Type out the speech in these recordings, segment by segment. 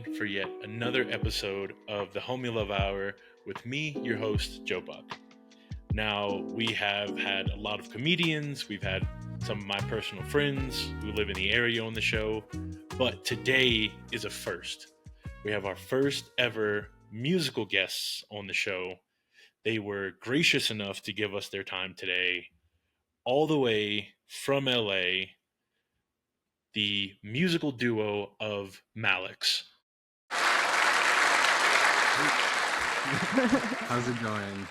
in for yet another episode of the Homie Love Hour with me, your host, Joe Buck. Now, we have had a lot of comedians, we've had some of my personal friends who live in the area on the show, but today is a first. We have our first ever musical guests on the show. They were gracious enough to give us their time today, all the way from LA, the musical duo of Malix. How's it going?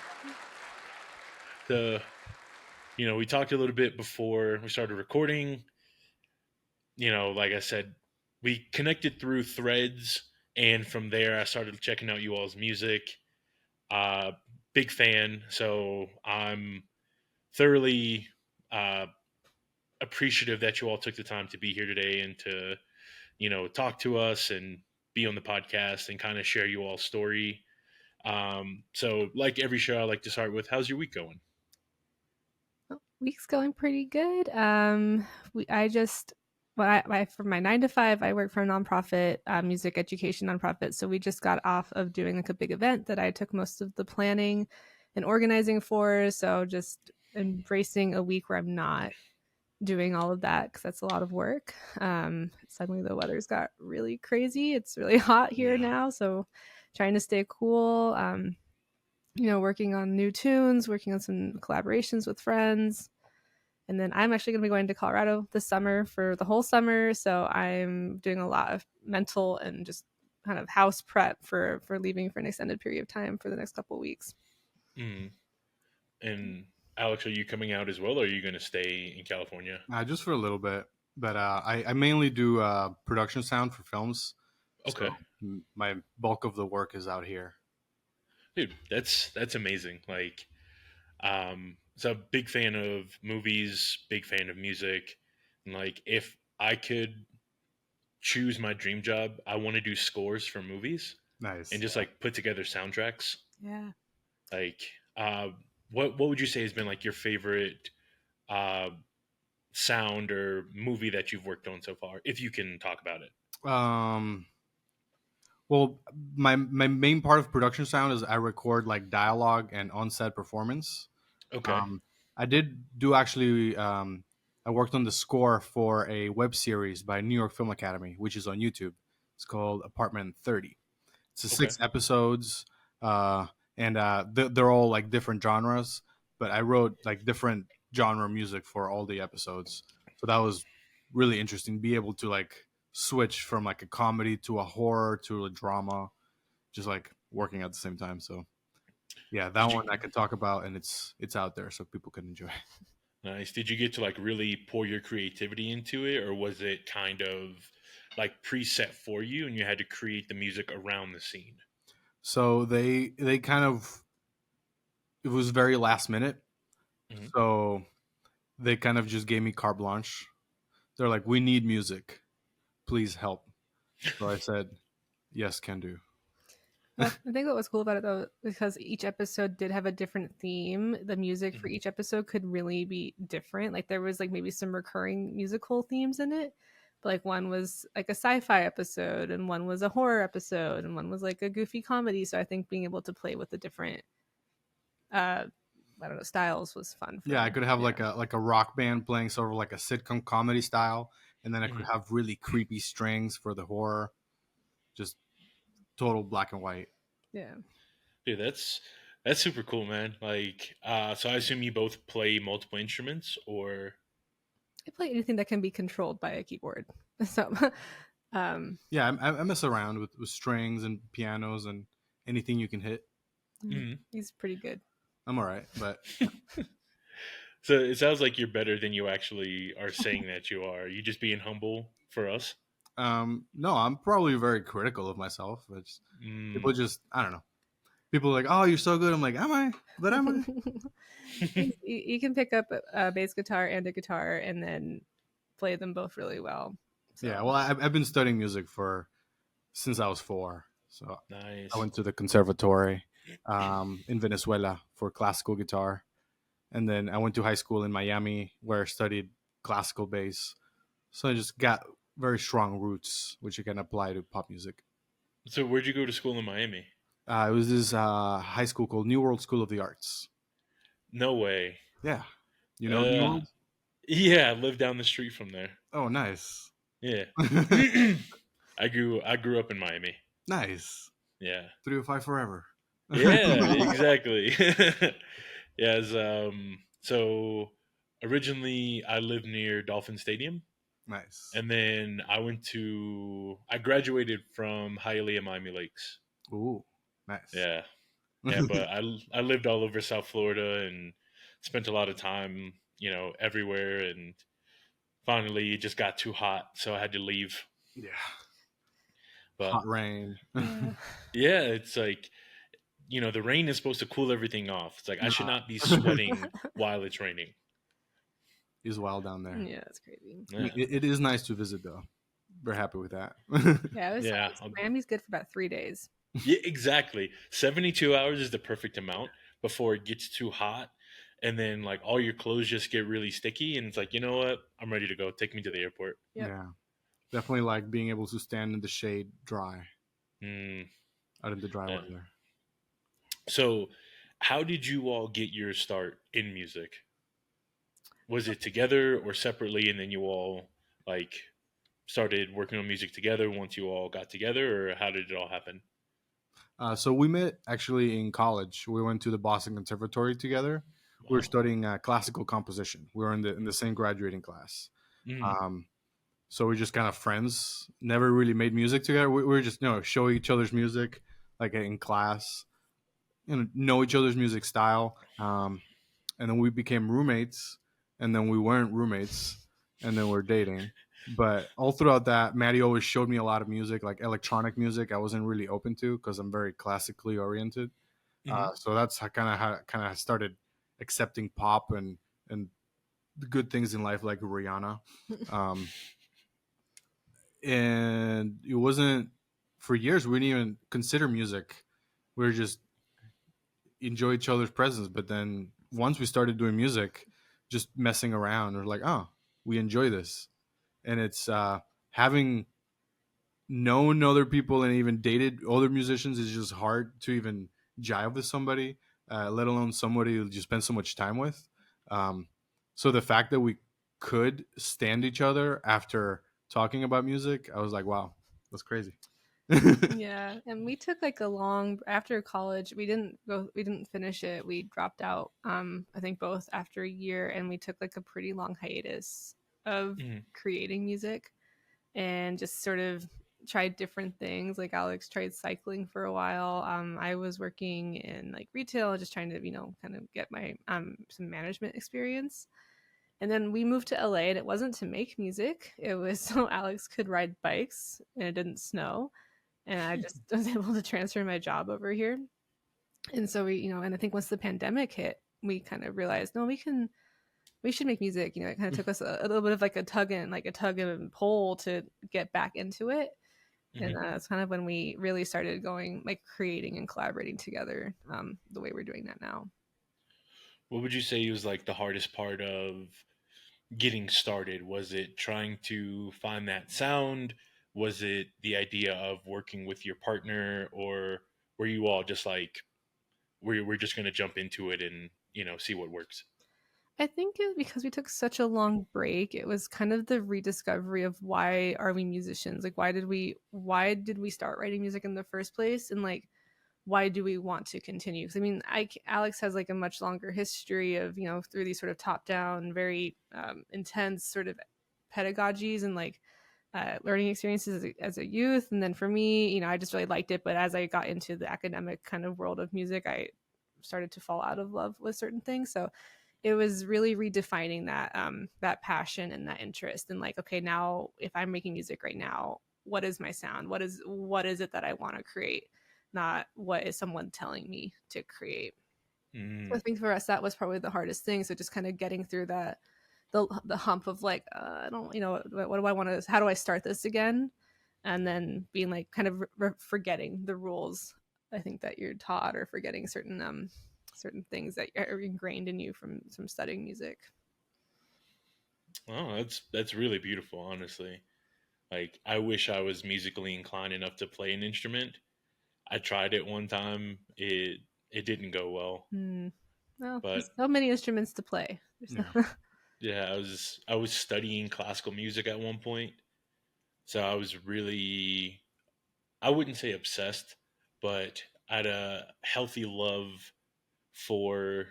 The we talked a little bit before we started recording. Like I said, we connected through threads, and from there I started checking out you all's music. Uh, Big fan, so I'm thoroughly uh, appreciative that you all took the time to be here today and to talk to us and be on the podcast and kind of share you all's story. So like every show, I like to start with, how's your week going? Week's going pretty good. For my 9 to 5, I work for a nonprofit, music education nonprofit. So we just got off of doing like a big event that I took most of the planning and organizing for. So just embracing a week where I'm not doing all of that because that's a lot of work. Suddenly the weather's got really crazy. It's really hot here now, so trying to stay cool. Working on new tunes, working on some collaborations with friends. And then I'm actually going to be going to Colorado this summer for the whole summer. So I'm doing a lot of mental and just kind of house prep for leaving for an extended period of time for the next couple of weeks. And Alex, are you coming out as well, or are you going to stay in California? Just for a little bit. But I mainly do production sound for films. Okay. So my bulk of the work is out here. Dude, that's amazing. Like, so big fan of movies, big fan of music. And like, if I could choose my dream job, I want to do scores for movies. Nice. And just like put together soundtracks. Yeah. Like, what would you say has been like your favorite sound or movie that you've worked on so far, if you can talk about it? Well, my main part of production sound is I record like dialogue and on-set performance. Okay. I did do actually. I worked on the score for a web series by New York Film Academy, which is on YouTube. It's called Apartment 30. It's 6 episodes, and they're all like different genres. But I wrote like different genre music for all the episodes, so that was really interesting. Be able to like switch from like a comedy to a horror to a drama, just like working at the same time. So yeah, that one I could talk about, and it's out there so people can enjoy. Nice. Did you get to like really pour your creativity into it, or was it kind of like preset for you and you had to create the music around the scene? So they kind of, it was very last minute. Mm-hmm. So they kind of just gave me carte blanche. They're like, "We need music. Please help." So I said, "Yes, can do." Well, I think what was cool about it though, because each episode did have a different theme, the music for each episode could really be different. Like there was like maybe some recurring musical themes in it, but like one was like a sci-fi episode and one was a horror episode and one was like a goofy comedy. So I think being able to play with the different styles was fun. I could have like a rock band playing sort of like a sitcom comedy style, and then I could have really creepy strings for the horror. Just total black and white. Yeah. Dude, that's super cool, man. Like, so I assume you both play multiple instruments, or? I play anything that can be controlled by a keyboard. So, yeah, I mess around with strings and pianos and anything you can hit. He's pretty good. I'm all right, but. So it sounds like you're better than you actually are saying that you are. Are you just being humble for us? No, I'm probably very critical of myself. It's, people just, I don't know. People are like, "Oh, you're so good." I'm like, "Am I? But am I?" You can pick up a bass guitar and a guitar and then play them both really well. So. Yeah, well, I've been studying music since I was 4. So nice. I went to the conservatory in Venezuela for classical guitar. And then I went to high school in Miami where I studied classical bass. So I just got very strong roots, which you can apply to pop music. So where'd you go to school in Miami? It was this high school called New World School of the Arts. No way. Yeah, you know New Uh, World? yeah, I live down the street from there. Oh, nice. Yeah. I grew up in Miami. Nice. Yeah. 305 forever. Yeah, exactly. Yes, so originally I lived near Dolphin Stadium, Nice. and then I graduated from Hialeah, Miami Lakes. Ooh, nice. Yeah. Yeah, but I lived all over South Florida and spent a lot of time, everywhere, and finally it just got too hot, so I had to leave. Yeah. But Hot rain. Yeah. yeah, it's like, the rain is supposed to cool everything off. It's like I should not be sweating while it's raining. Is wild down there. Yeah, it's crazy. Yeah. It is nice to visit though. We're happy with that. Yeah, it was Yeah. Miami's good for about 3 days. Yeah, exactly. 72 hours is the perfect amount before it gets too hot. And then, like, all your clothes just get really sticky. And it's like, you know what? I'm ready to go. Take me to the airport. Yep. Yeah. Definitely like being able to stand in the shade dry Mm, out in the dry yeah. weather. So, how did you all get your start in music? Was it together or separately? And then you all, like, started working on music together once you all got together? Or how did it all happen? So we met actually in college. We went to the Boston Conservatory together. We were Wow. studying classical composition. We were in the same graduating class. Mm, Um, so we're just kind of friends. Never really made music together. We were just show each other's music like in class, know each other's music style. And then we became roommates, and then we weren't roommates, and then we're dating. But all throughout that, Maddie always showed me a lot of music, like electronic music. I wasn't really open to because I'm very classically oriented. hmm So that's how I started accepting pop and the good things in life, like Rihanna. Um, and it wasn't for years. We didn't even consider music. We were just enjoy each other's presence. But then once we started doing music, just messing around, we're like, oh, we enjoy this. And it's having known other people and even dated other musicians is just hard to even jive with somebody, let alone somebody you spend so much time with. Um, so the fact that we could stand each other after talking about music, I was like, wow, that's crazy. Yeah, and we took like a long after college. We didn't finish it. We dropped out. I think both after a year, and we took like a pretty long hiatus of hmm creating music and just sort of tried different things. Like Alex tried cycling for a while. I was working in like retail, just trying to kind of get my some management experience. And then we moved to LA, and it wasn't to make music. It was so Alex could ride bikes and it didn't snow, and I just was able to transfer my job over here. And so and I think once the pandemic hit, we kind of realized, no, we should make music. It kind of took us a little bit of like a tug and pull to get back into it. And that's kind of when we really started going like creating and collaborating together, the way we're doing that now. What would you say was like the hardest part of getting started? Was it trying to find that sound? Was it the idea of working with your partner, or were you all just like we're just going to jump into it and see what works? I think because we took such a long break, it was kind of the rediscovery of why are we musicians? Like why did we start writing music in the first place? And like why do we want to continue? Because I mean, Alex has like a much longer history of through these sort of top down, very intense sort of pedagogies and like learning experiences as a youth. And then for me, I just really liked it. But as I got into the academic kind of world of music, I started to fall out of love with certain things. So it was really redefining that passion and that interest, and like, okay, now if I'm making music right now, what is my sound? What is it that I want to create? Not what is someone telling me to create. So I Mm. think for us that was probably the hardest thing. So just kind of getting through that the hump of like, I don't, what do I want to? How do I start this again? And then being like kind of forgetting the rules, I think, that you're taught, or forgetting certain things that are ingrained in you from studying music. Oh, that's really beautiful, honestly. Like, I wish I was musically inclined enough to play an instrument. I tried it one time. It didn't go well. Hmm. Well, But there's so many instruments to play. Yeah. yeah, I was studying classical music at one point. So I was really, I wouldn't say obsessed, but I had a healthy love for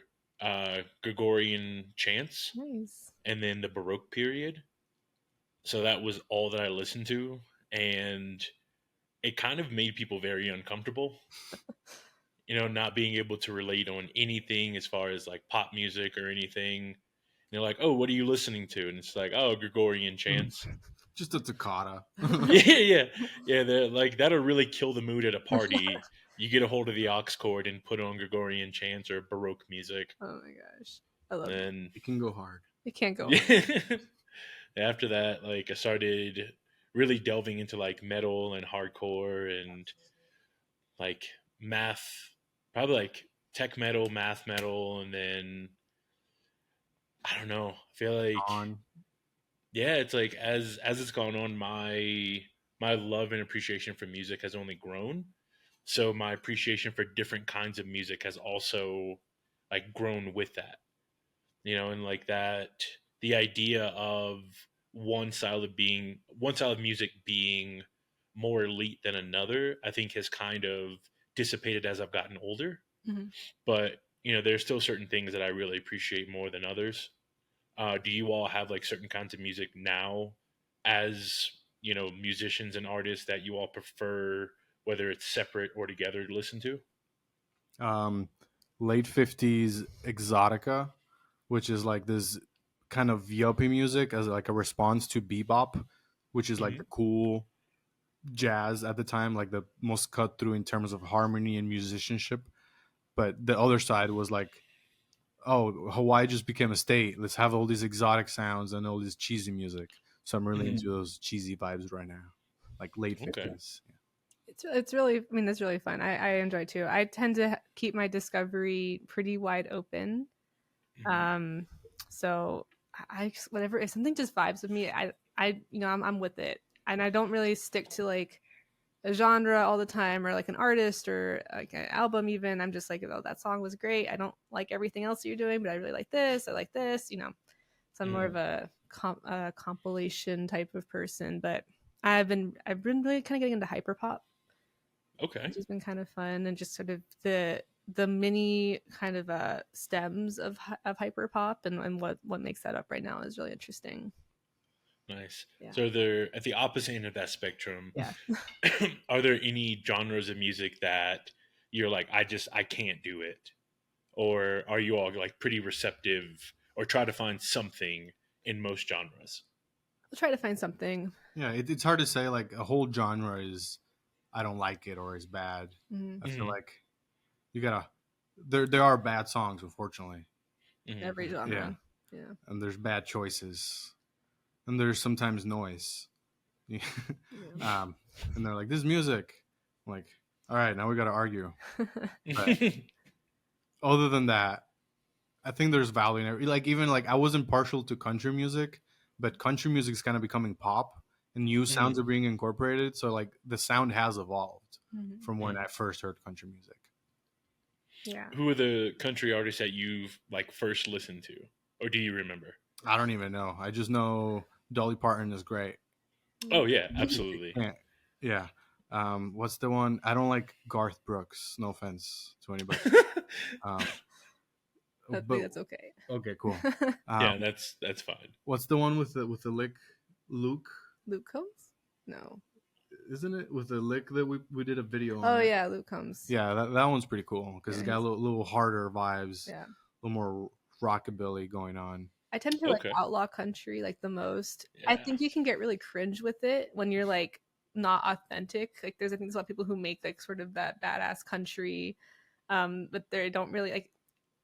Gregorian chants Nice. and then the Baroque period. So that was all that I listened to, and it kind of made people very uncomfortable. Not being able to relate on anything as far as like pop music or anything. And they're like, "Oh, what are you listening to?" And it's like, "Oh, Gregorian chants." Just a toccata. Yeah, yeah, yeah. They're like, that'll really kill the mood at a party. You get a hold of the aux cord and put on Gregorian chants or Baroque music, Oh my gosh, I love it. and It can go hard. It can't go. yeah. After that, like I started really delving into like metal and hardcore and like math, probably like tech metal, math metal, and then I don't know. I feel like On. yeah, it's like as it's gone on, my love and appreciation for music has only grown. So my appreciation for different kinds of music has also like grown with that. And like that, the idea of one style of music being more elite than another, I think has kind of dissipated as I've gotten older. Mhm. But there's still certain things that I really appreciate more than others. Do you all have like certain kinds of music now, as musicians and artists, that you all prefer, whether it's separate or together, to listen to? Um, late 50s exotica, which is like this kind of yuppie music as like a response to bebop, which is like Hmm. the cool jazz at the time, like the most cut through in terms of harmony and musicianship. But the other side was like, oh, Hawaii just became a state. Let's have all these exotic sounds and all this cheesy music. So I'm really Mhm. into those cheesy vibes right now, like late Okay. 50s. It's really, I mean, it's really fun. I enjoy it too. I tend to keep my discovery pretty wide open. Mhm. So whatever, if something just vibes with me, I'm with it, and I don't really stick to like a genre all the time or like an artist or like an album. Even I'm just like, oh, that song was great. I don't like everything else that you're doing, but I really like this. I like this. So I'm more of a compilation type of person. But I've been really kind of getting into hyperpop, Okay. which has been kind of fun, and just sort of the mini kind of stems of hyperpop, and what makes that up right now is really interesting. Nice. Yeah. So they're at the opposite end of that spectrum. Yeah. Are there any genres of music that you're like, I can't do it? Or are you all like pretty receptive or try to find something in most genres? I'll try to find something. Yeah, it's hard to say like a whole genre is I don't like it or is bad. Mhm. I feel Mhm. like you gotta there are bad songs, unfortunately. Mhm. Every Yeah, genre. Yeah. and there's bad choices, and there's sometimes noise. Yeah. And they're like, "This is music." I'm like, all right, now we gotta argue. But other than that, I think there's value in it. Like even like I wasn't partial to country music, but country music is kind of becoming pop, and new sounds Mhm. are being incorporated. So like the sound has evolved Mhm. from when Mhm. I first heard country music. Yeah. Who are the country artists that you've like first listened to, or do you remember? I don't even know. I just know Dolly Parton is great. Oh yeah, absolutely. Yeah. Yeah. What's the one? I don't like Garth Brooks. No offense to anybody. Um, I think but that's okay. okay, cool. Yeah, Um, that's fine. what's the one with the lick? Luke, Luke Combs? No. isn't it with the lick that we did a video on? Oh it? yeah, Luke Combs. Yeah, that one's pretty cool because Yeah, it's got a little harder vibes, Yeah. a little more rockabilly going on. I tend to like Okay. outlaw country like the most. I Yeah. think you can get really cringe with it when you're like not authentic. Like I think there's a lot of people who make like sort of that badass country, but they don't really like.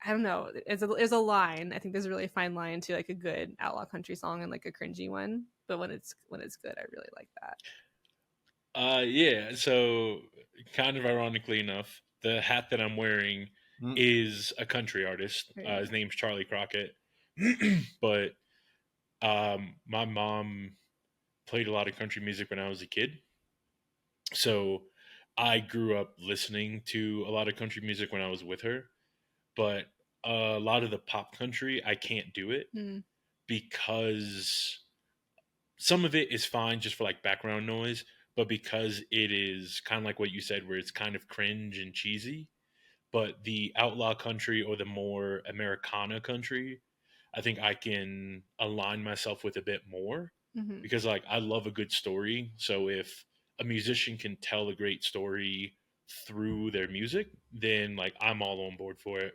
I don't know. There's a line. I think there's a really fine line to like a good outlaw country song and like a cringy one. But when it's good, I really like that. Yeah. So, kind of ironically enough, the hat that I'm wearing Mm. is a country artist. There you His go. name's Charlie Crockett. But my mom played a lot of country music when I was a kid. So I grew up listening to a lot of country music when I was with her, but a lot of the pop country, I can't do it Mm. because some of it is fine just for like background noise, but because it is kind of like what you said, where it's kind of cringe and cheesy. But the outlaw country or the more Americana country, I think I can align myself with a bit more Hmm. because like I love a good story. So if a musician can tell a great story through their music, then like I'm all on board for it.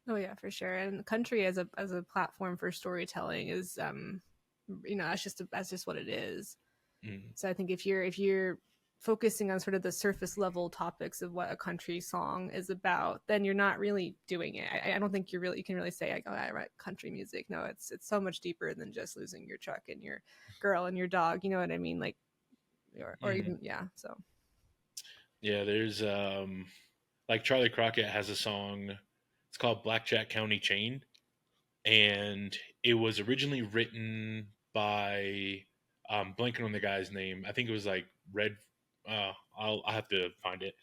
Oh yeah, for sure. And country as a platform for storytelling is that's just what it is. Mm. So I think if you're focusing on sort of the surface level topics of what a country song is about, then you're not really doing it. I don't think you can really say like, oh, I write country music. No, it's so much deeper than just losing your truck and your girl and your dog. You know what I mean? Like, or Mm. even yeah. So Yeah, there's like Charlie Crockett has a song. It's called Blackjack County Chain, and it was originally written by blanking on the guy's name. I think it was like Red. I'll have to find it,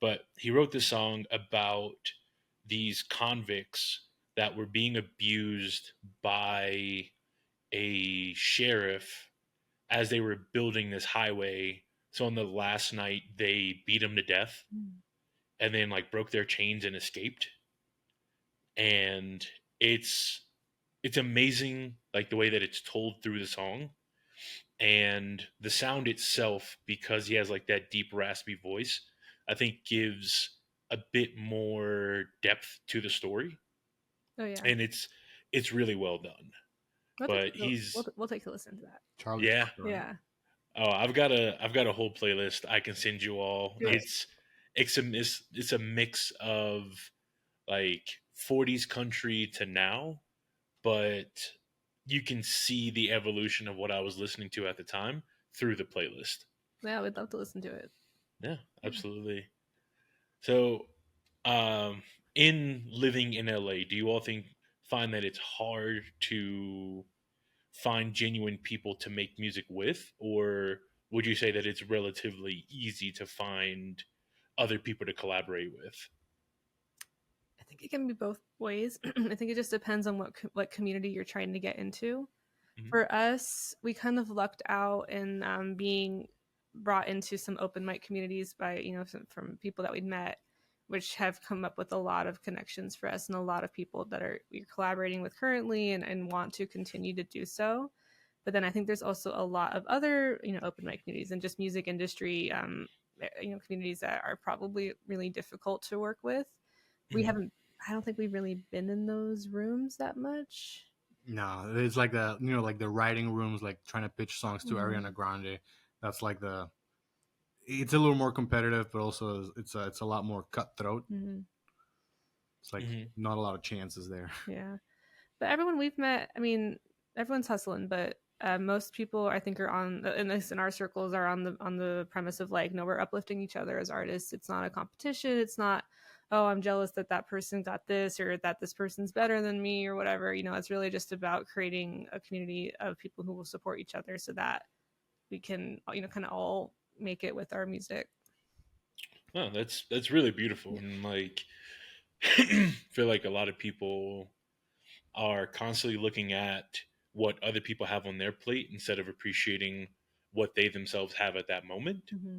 but he wrote this song about these convicts that were being abused by a sheriff as they were building this highway. So on the last night, they beat him to death, and then like broke their chains and escaped. And it's it's amazing like the way that it's told through the song and the sound itself, because he has like that deep raspy voice, I think gives a bit more depth to the story, oh yeah, and it's really well done. But he's we'll take a listen to that. Charlie yeah. Crocker, right? Yeah, Oh, I've got a whole playlist I can send you all. do it. It's a mix of like 40s country to now, but you can see the evolution of what I was listening to at the time through the playlist. Yeah, we'd love to listen to it. Yeah, absolutely. So, um, in living in LA, do you all find that it's hard to find genuine people to make music with, or would you say that it's relatively easy to find other people to collaborate with? I think it can be both ways. I think it just depends on what community you're trying to get into. Mhm. For us, we kind of lucked out in being brought into some open mic communities by from people that we'd met, which have come up with a lot of connections for us and a lot of people that we're collaborating with currently and want to continue to do so. But then I think there's also a lot of other open mic communities and just music industry communities that are probably really difficult to work with. We Mhm. haven't I don't think we've really been in those rooms that much. No, it's like the like the writing rooms, like trying to pitch songs to Mhm. Ariana Grande. That's like the. It's a little more competitive, but also it's a lot more cutthroat. Mhm. It's like Mhm. not a lot of chances there. Yeah. But everyone we've met, I mean, everyone's hustling, but most people I think are on, at least in our circles, are on the premise of like, no, we're uplifting each other as artists. It's not a competition. It's not, oh, I'm jealous that that person got this or that this person's better than me or whatever. It's really just about creating a community of people who will support each other so that we can, kind of all make it with our music. Oh, that's really beautiful, Yeah. and like I feel like a lot of people are constantly looking at what other people have on their plate instead of appreciating what they themselves have at that moment. Mm-hmm.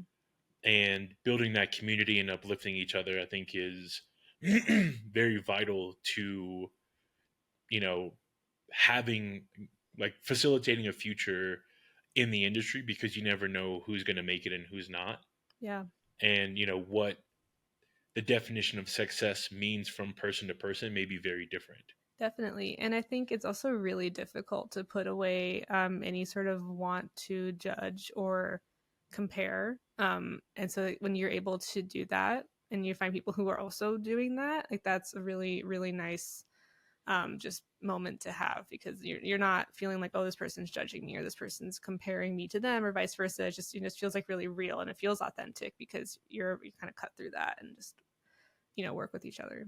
And building that community and uplifting each other, I think, is very vital to, you know, having like facilitating a future in the industry, because you never know who's going to make it and who's not. Yeah. And, what the definition of success means from person to person may be very different. Definitely. And I think it's also really difficult to put away any sort of want to judge or compare. And so when you're able to do that and you find people who are also doing that, like that's a really, really nice just moment to have because you're not feeling like, oh, this person's judging me or this person's comparing me to them or vice versa. It just, feels like really real and it feels authentic because you kind of cut through that and just, work with each other.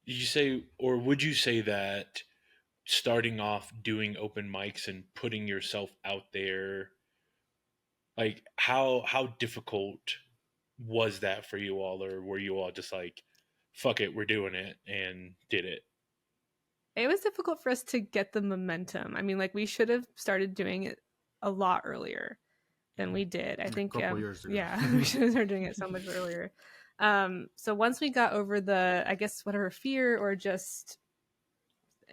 Did you say, or would you say that starting off doing open mics and putting yourself out there, like how difficult was that for you all, or were you all just like, fuck it, we're doing it, and did it? It was difficult for us to get the momentum. I mean, like we should have started doing it a lot earlier than we did. I think, couple years ago. yeah, we should have started doing it so much earlier. So once we got over the, I guess, whatever fear or just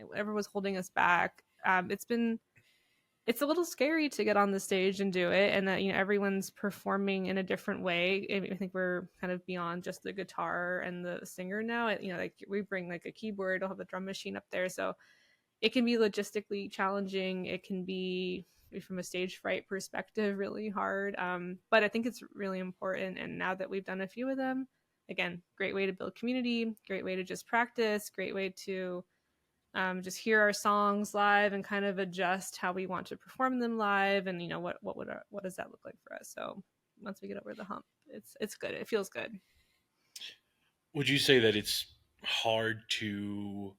whatever was holding us back, it's a little scary to get on the stage and do it, and that, you know, everyone's performing in a different way. I think we're kind of beyond just the guitar and the singer now. You know, like we bring like a keyboard, I'll have a drum machine up there, so it can be logistically challenging. It can be, from a stage fright perspective, really hard. But I think it's really important. And now that we've done a few of them, again, great way to build community, great way to just practice, great way to just hear our songs live and kind of adjust how we want to perform them live. And, you know, what does that look like for us? So once we get over the hump, it's good. It feels good. Would you say that it's hard to,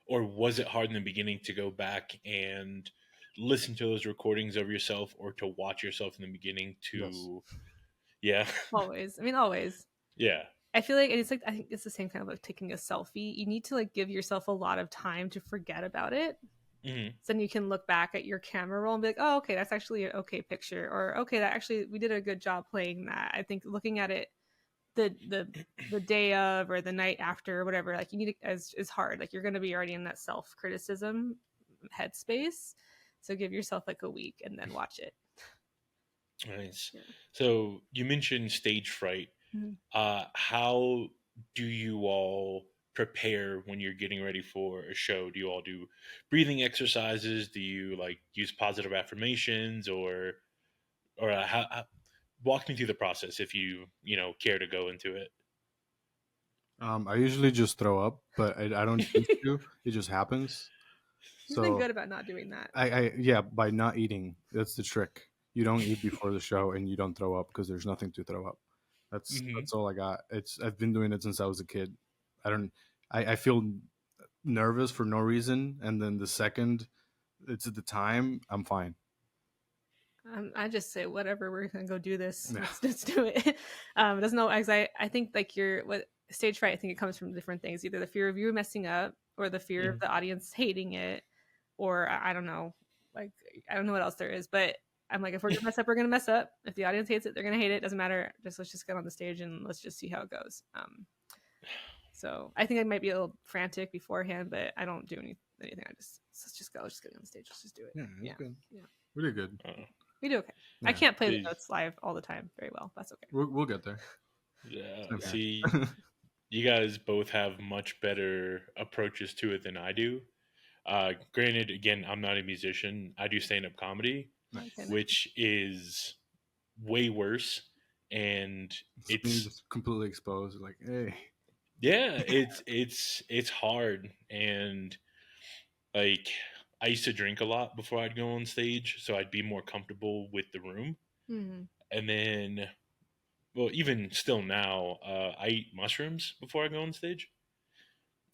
or was it hard in the beginning to go back and listen to those recordings of yourself, or to watch yourself in the beginning to, Yes. yeah, Always. I mean, always. yeah, I feel like, and it's like, I think it's the same kind of like taking a selfie. You need to like give yourself a lot of time to forget about it. mm-hmm. So then you can look back at your camera roll and be like, oh, okay, that's actually an okay picture. Or, okay, that actually, we did a good job playing that. I think looking at it the day of or the night after or whatever, like you need to, as is hard. Like you're going to be already in that self-criticism headspace. So give yourself like a week and then watch it. Nice. Yeah. So you mentioned stage fright. Mhm. How do you all prepare when you're getting ready for a show? Do you all do breathing exercises? Do you like use positive affirmations, or walk me through the process if you care to go into it? I usually just throw up, but I don't choose to. It just happens. He's been So good about not doing that. yeah, by not eating, that's the trick. You don't eat before the show, and you don't throw up because there's nothing to throw up. Mm-hmm. That's all I got. I've been doing it since I was a kid. I feel nervous for no reason, and then the second it's at the time, I'm fine. I just say whatever, we're gonna go do this. Yeah. Let's do it. Doesn't know, as I think like what stage fright. I think it comes from different things. Either the fear of you messing up, or the fear of the audience hating it, or I don't know. Like I don't know what else there is, but I'm like, if we're gonna mess up, we're gonna mess up. If the audience hates it, they're gonna hate it. Doesn't matter. Let's just get on the stage and let's just see how it goes. So I think I might be a little frantic beforehand, but I don't do anything. Let's just go. Let's just get on the stage. Let's just do it. Yeah, Yeah. good. Yeah. We did good. We do okay. Yeah. I can't play the Jeez. notes live all the time very well. That's okay. We'll get there. Yeah. Okay. See, you guys both have much better approaches to it than I do. Granted, again, I'm not a musician. I do stand-up comedy, Okay. which is way worse, and Being it's just completely exposed. Like, hey, yeah, it's hard, and like I used to drink a lot before I'd go on stage, so I'd be more comfortable with the room. Mhm. And then, well, even still now, I eat mushrooms before I go on stage,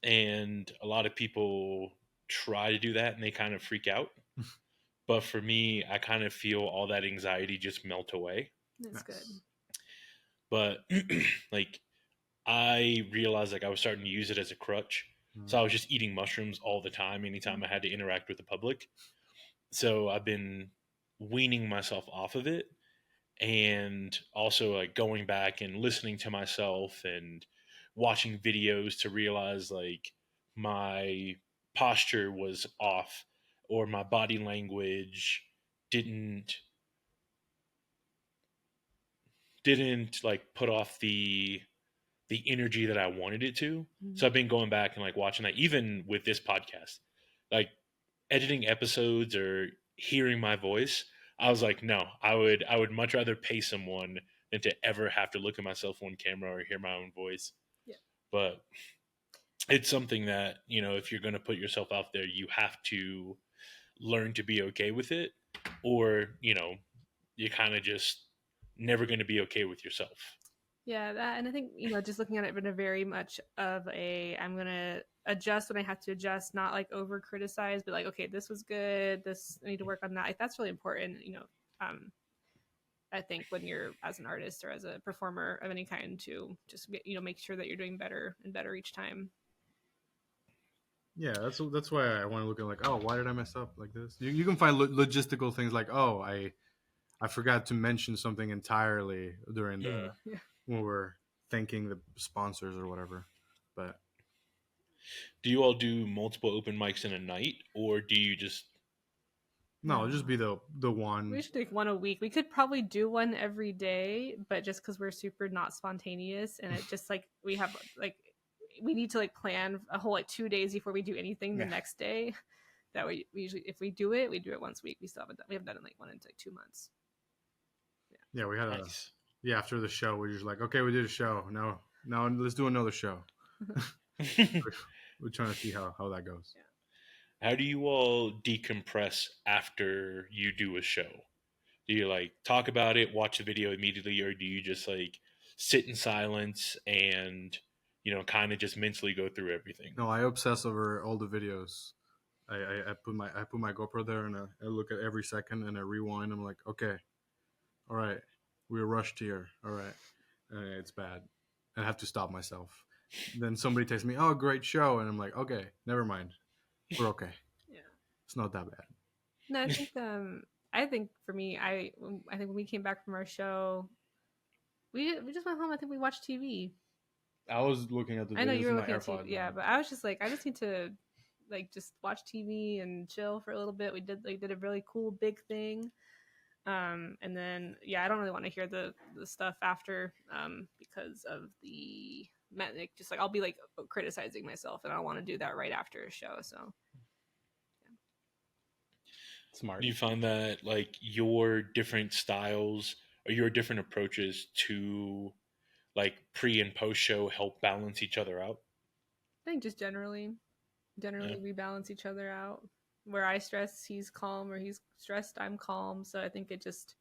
and a lot of people try to do that and they kind of freak out. But for me, I kind of feel all that anxiety just melt away. That's good. nice. But like I realized like I was starting to use it as a crutch. Mm. So I was just eating mushrooms all the time, anytime I had to interact with the public. So I've been weaning myself off of it, and also like going back and listening to myself and watching videos to realize like my posture was off, or my body language didn't like put off the energy that I wanted it to. So I've been going back and like watching that, even with this podcast, like editing episodes or hearing my voice. I was like, no, I would much rather pay someone than to ever have to look at myself on camera or hear my own voice. Yeah. But it's something that, if you're going to put yourself out there, you have to learn to be okay with it, or, you're kind of just never going to be okay with yourself. Yeah, that, and I think just looking at it in a very much of a, I'm gonna adjust when I have to adjust, not like over criticize, but like, okay, this was good, this I need to work on that. Like that's really important. Um, I think when you're as an artist or as a performer of any kind to just make sure that you're doing better and better each time. Yeah, that's why I want to look at like, oh, why did I mess up like this? You can find logistical things like, oh, I forgot to mention something entirely during the Mhm. Yeah. when we're thanking the sponsors or whatever. But Do you all do multiple open mics in a night, or do you just? no, it'll just be the one. We should take one a week. We could probably do one every day, but just because we're super not spontaneous and it just like we have like we need to like plan a whole like 2 days before we do anything the Yeah. next day. That way, we usually if we do it once a week. We haven't done it like one in like 2 months. Yeah, we had Nice. after the show, we're just like, okay, we did a show. Now let's do another show. We're trying to see how that goes. How do you all decompress after you do a show? Do you like talk about it, watch the video immediately, or do you just like sit in silence and kind of just mentally go through everything? No, I obsess over all the videos. I put my GoPro there and I look at every second and I rewind. I'm like, okay, all right, we were rushed here. All right, it's bad. I have to stop myself. Then somebody texts me, oh, great show, and I'm like, okay, never mind, we're okay. Yeah. It's not that bad. No, I think for me, I think when we came back from our show, we just went home. I think we watched TV. I was looking at the videos I know you were in looking my at TV, AirPods. yeah, but I was just like, I just need to like just watch TV and chill for a little bit. We did a really cool big thing, and then yeah, I don't really want to hear the stuff after, because of the like just like I'll be like criticizing myself, and I don't want to do that right after a show. So Smart. Do you find that like your different styles or your different approaches to like pre and post show help balance each other out? I think just generally Yeah. we balance each other out. Where I stress, he's calm. Where he's stressed, I'm calm. So I think it just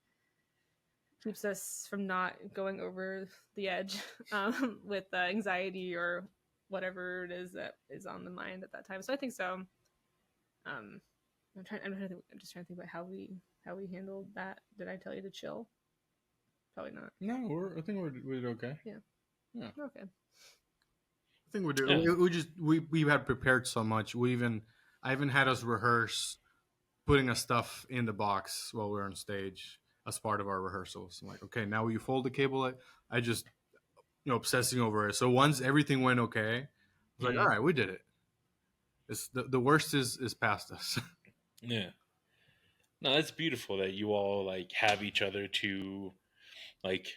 keeps us from not going over the edge with anxiety or whatever it is that is on the mind at that time. So I think so. I'm just trying to think about how we handled that. Did I tell you to chill? Probably not. No, I think we did okay. Yeah. Okay. I think we do. Yeah. We had prepared so much. I even had us rehearse putting us stuff in the box while we were on stage as part of our rehearsals. I'm like, okay, now you fold the cable. I just obsessing over it. So once everything went okay, I was like, all right, we did it. It's the worst is past us. Yeah. No, that's beautiful that you all like have each other like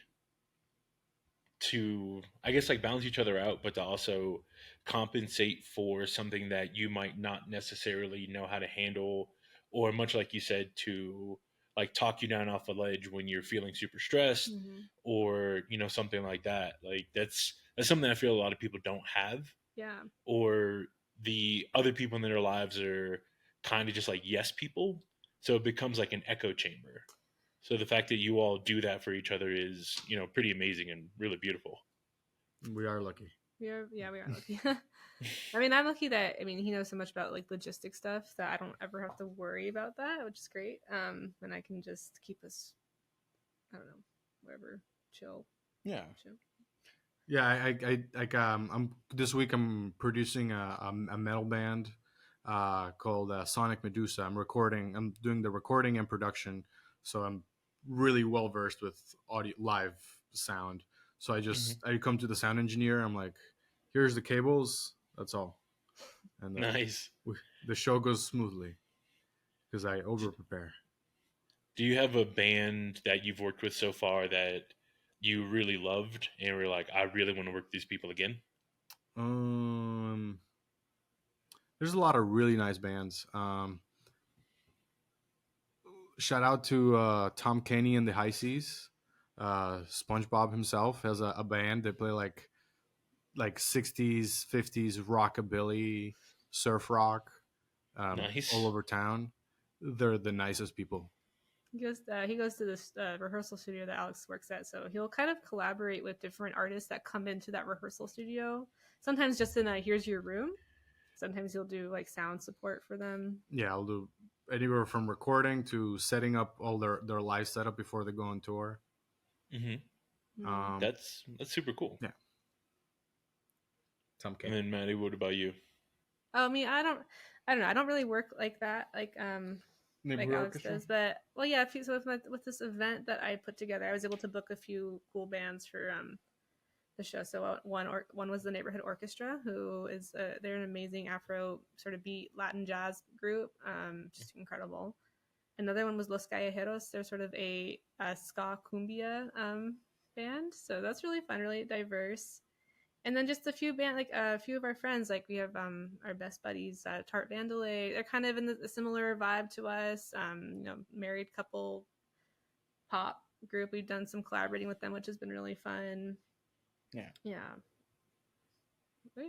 to I guess like balance each other out, but to also compensate for something that you might not necessarily know how to handle, or much like you said, to like talk you down off a ledge when you're feeling super stressed, Mm-hmm. or something like that. Like that's something I feel a lot of people don't have, Yeah. or the other people in their lives are kind of just like yes people, so it becomes like an echo chamber. So the fact that you all do that for each other is, pretty amazing and really beautiful. We are lucky. We are lucky. I mean, I'm lucky that he knows so much about like logistic stuff that I don't ever have to worry about that, which is great. And I can just keep us, I don't know, wherever, chill. Yeah. Chill. Yeah, I'm this week I'm producing a metal band called Sonic Medusa. I'm doing the recording and production, so I'm really well versed with audio live sound. So I come to the sound engineer. I'm like, here's the cables. That's all, and Nice. the show goes smoothly because I over prepare. Do you have a band that you've worked with so far that you really loved and were like, I really want to work with these people again? There's a lot of really nice bands. Shout out to Tom Kenny and the High Seas. SpongeBob himself has a band. They play like 60s, 50s rockabilly, surf rock, Nice. all over town. They're the nicest people. He goes to this rehearsal studio that Alex works at, so he'll kind of collaborate with different artists that come into that rehearsal studio. Sometimes just in a here's your room. Sometimes he'll do like sound support for them. Yeah, I'll do anywhere from recording to setting up all their live setup before they go on tour. Mm-hmm. Mm. That's super cool. Yeah. Tom K. And then Maddie, what about you? Oh, I mean, I don't know. I don't really work like that, like Neighborhood Alex orchestra? does. But well, yeah. So with this event that I put together, I was able to book a few cool bands for the show. So one was the Neighborhood Orchestra, who is they're an amazing Afro sort of beat Latin jazz group, just incredible. Another one was Los Callejeros. They're sort of a ska cumbia band, so that's really fun, really diverse. And then just a few a few of our friends, like we have our best buddies, Tart Vandelay. They're kind of in a similar vibe to us. Married couple pop group. We've done some collaborating with them, which has been really fun. Yeah. But,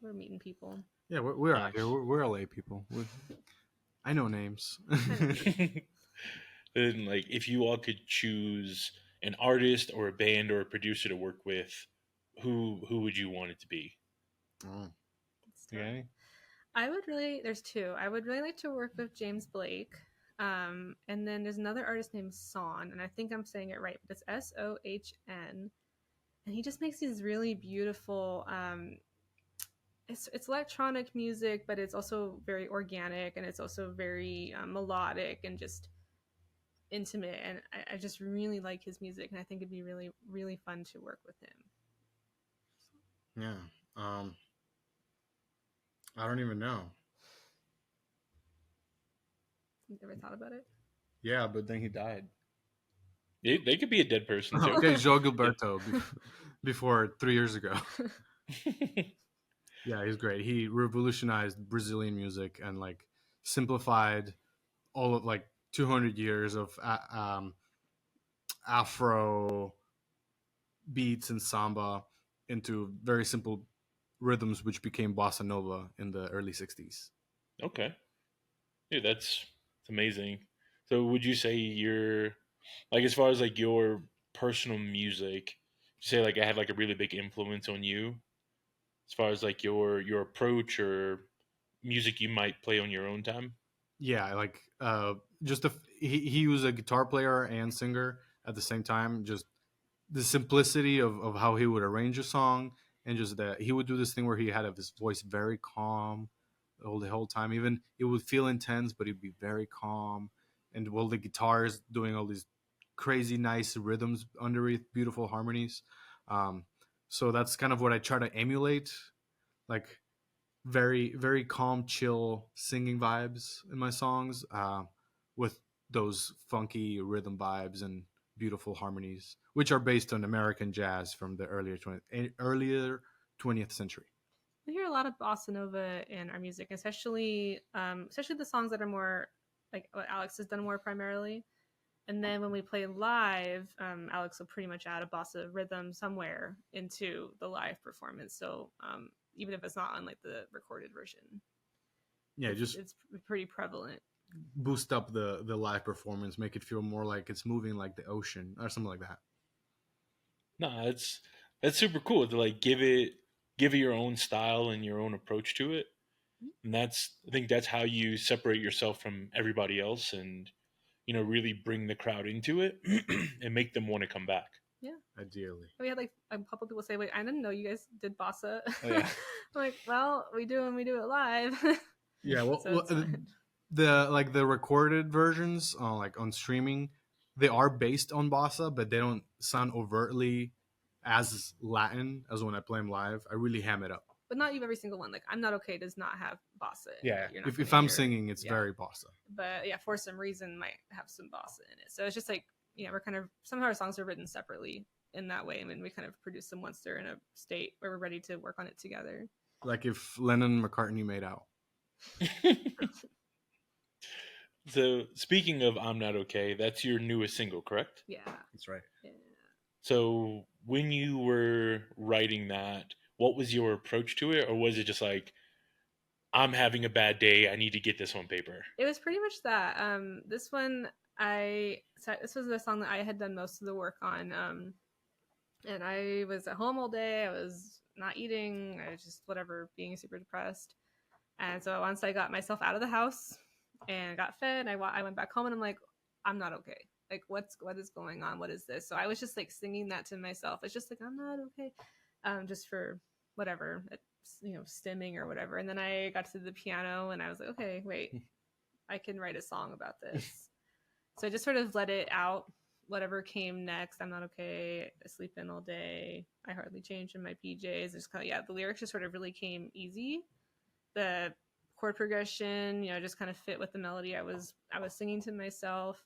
we're meeting people. Yeah, we're out here. We're LA people. I know names. Then, like, if you all could choose an artist or a band or a producer to work with, who would you want it to be? Okay. There's two. I would really like to work with James Blake. And then there's another artist named Son, and I think I'm saying it right, but it's Sohn. And he just makes these really beautiful it's electronic music, but it's also very organic, and it's also very melodic and just intimate, and I just really like his music, and I think it'd be really, really fun to work with him. Yeah. I don't even know. You ever thought about it? Yeah, but then he died. They could be a dead person. Too. Okay, João Gilberto before 3 years ago. Yeah, he's great. He revolutionized Brazilian music and like simplified all of like 200 years of Afro beats and samba into very simple rhythms, which became bossa nova in the early 60s. Okay. Yeah, that's amazing. So would you say you're, like, as far as like your personal music, say like I had like a really big influence on you as far as like your approach or music you might play on your own time? Yeah, like he was a guitar player and singer at the same time. Just the simplicity of how he would arrange a song, and just that he would do this thing where he had his voice very calm the whole time. Even it would feel intense, but he'd be very calm. And while the guitar is doing all these crazy nice rhythms underneath beautiful harmonies. So that's kind of what I try to emulate, like very, very calm, chill singing vibes in my songs, with those funky rhythm vibes and beautiful harmonies, which are based on American jazz from the earlier 20th century. We hear a lot of bossa nova in our music, especially the songs that are more like what Alex has done more primarily. And then when we play live, Alex will pretty much add a bossa rhythm somewhere into the live performance. So even if it's not on like the recorded version, yeah, it's pretty prevalent. Boost up the live performance, make it feel more like it's moving like the ocean or something like that. No, that's super cool to like give it your own style and your own approach to it. And I think that's how you separate yourself from everybody else, and really bring the crowd into it and make them want to come back. Yeah, ideally. We had like a couple people say, "Wait, I didn't know you guys did bossa." Oh, yeah. I'm like, well, we do, and we do it live. Yeah, well, So the recorded versions on streaming, they are based on bossa, but they don't sound overtly as Latin as when I play them live. I really ham it up. But not you every single one. Like I'm Not Okay does not have bossa in Yeah, it. if I'm singing, it's very bossa. But yeah, for some reason might have some bossa in it. So it's just like, we're kind of, some of our songs are written separately in that way. I mean, we kind of produce them once they're in a state where we're ready to work on it together. Like if Lennon and McCartney made out. So speaking of I'm Not Okay, that's your newest single, correct? Yeah. That's right. Yeah. So when you were writing that, what was your approach to it? Or was it just like, I'm having a bad day, I need to get this on paper? It was pretty much that. This one, So this was the song that I had done most of the work on. And I was at home all day. I was not eating. I was just whatever, being super depressed. And so once I got myself out of the house and got fed, I went back home and I'm like, I'm not okay. Like, what is going on? What is this? So I was just like singing that to myself. It's just like, I'm not okay. Just for whatever, stimming or whatever. And then I got to the piano and I was like, okay, wait, I can write a song about this. So I just sort of let it out. Whatever came next, I'm not okay. I sleep in all day. I hardly change in my PJs. Just kind of, the lyrics just sort of really came easy. The chord progression, just kind of fit with the melody I was singing to myself.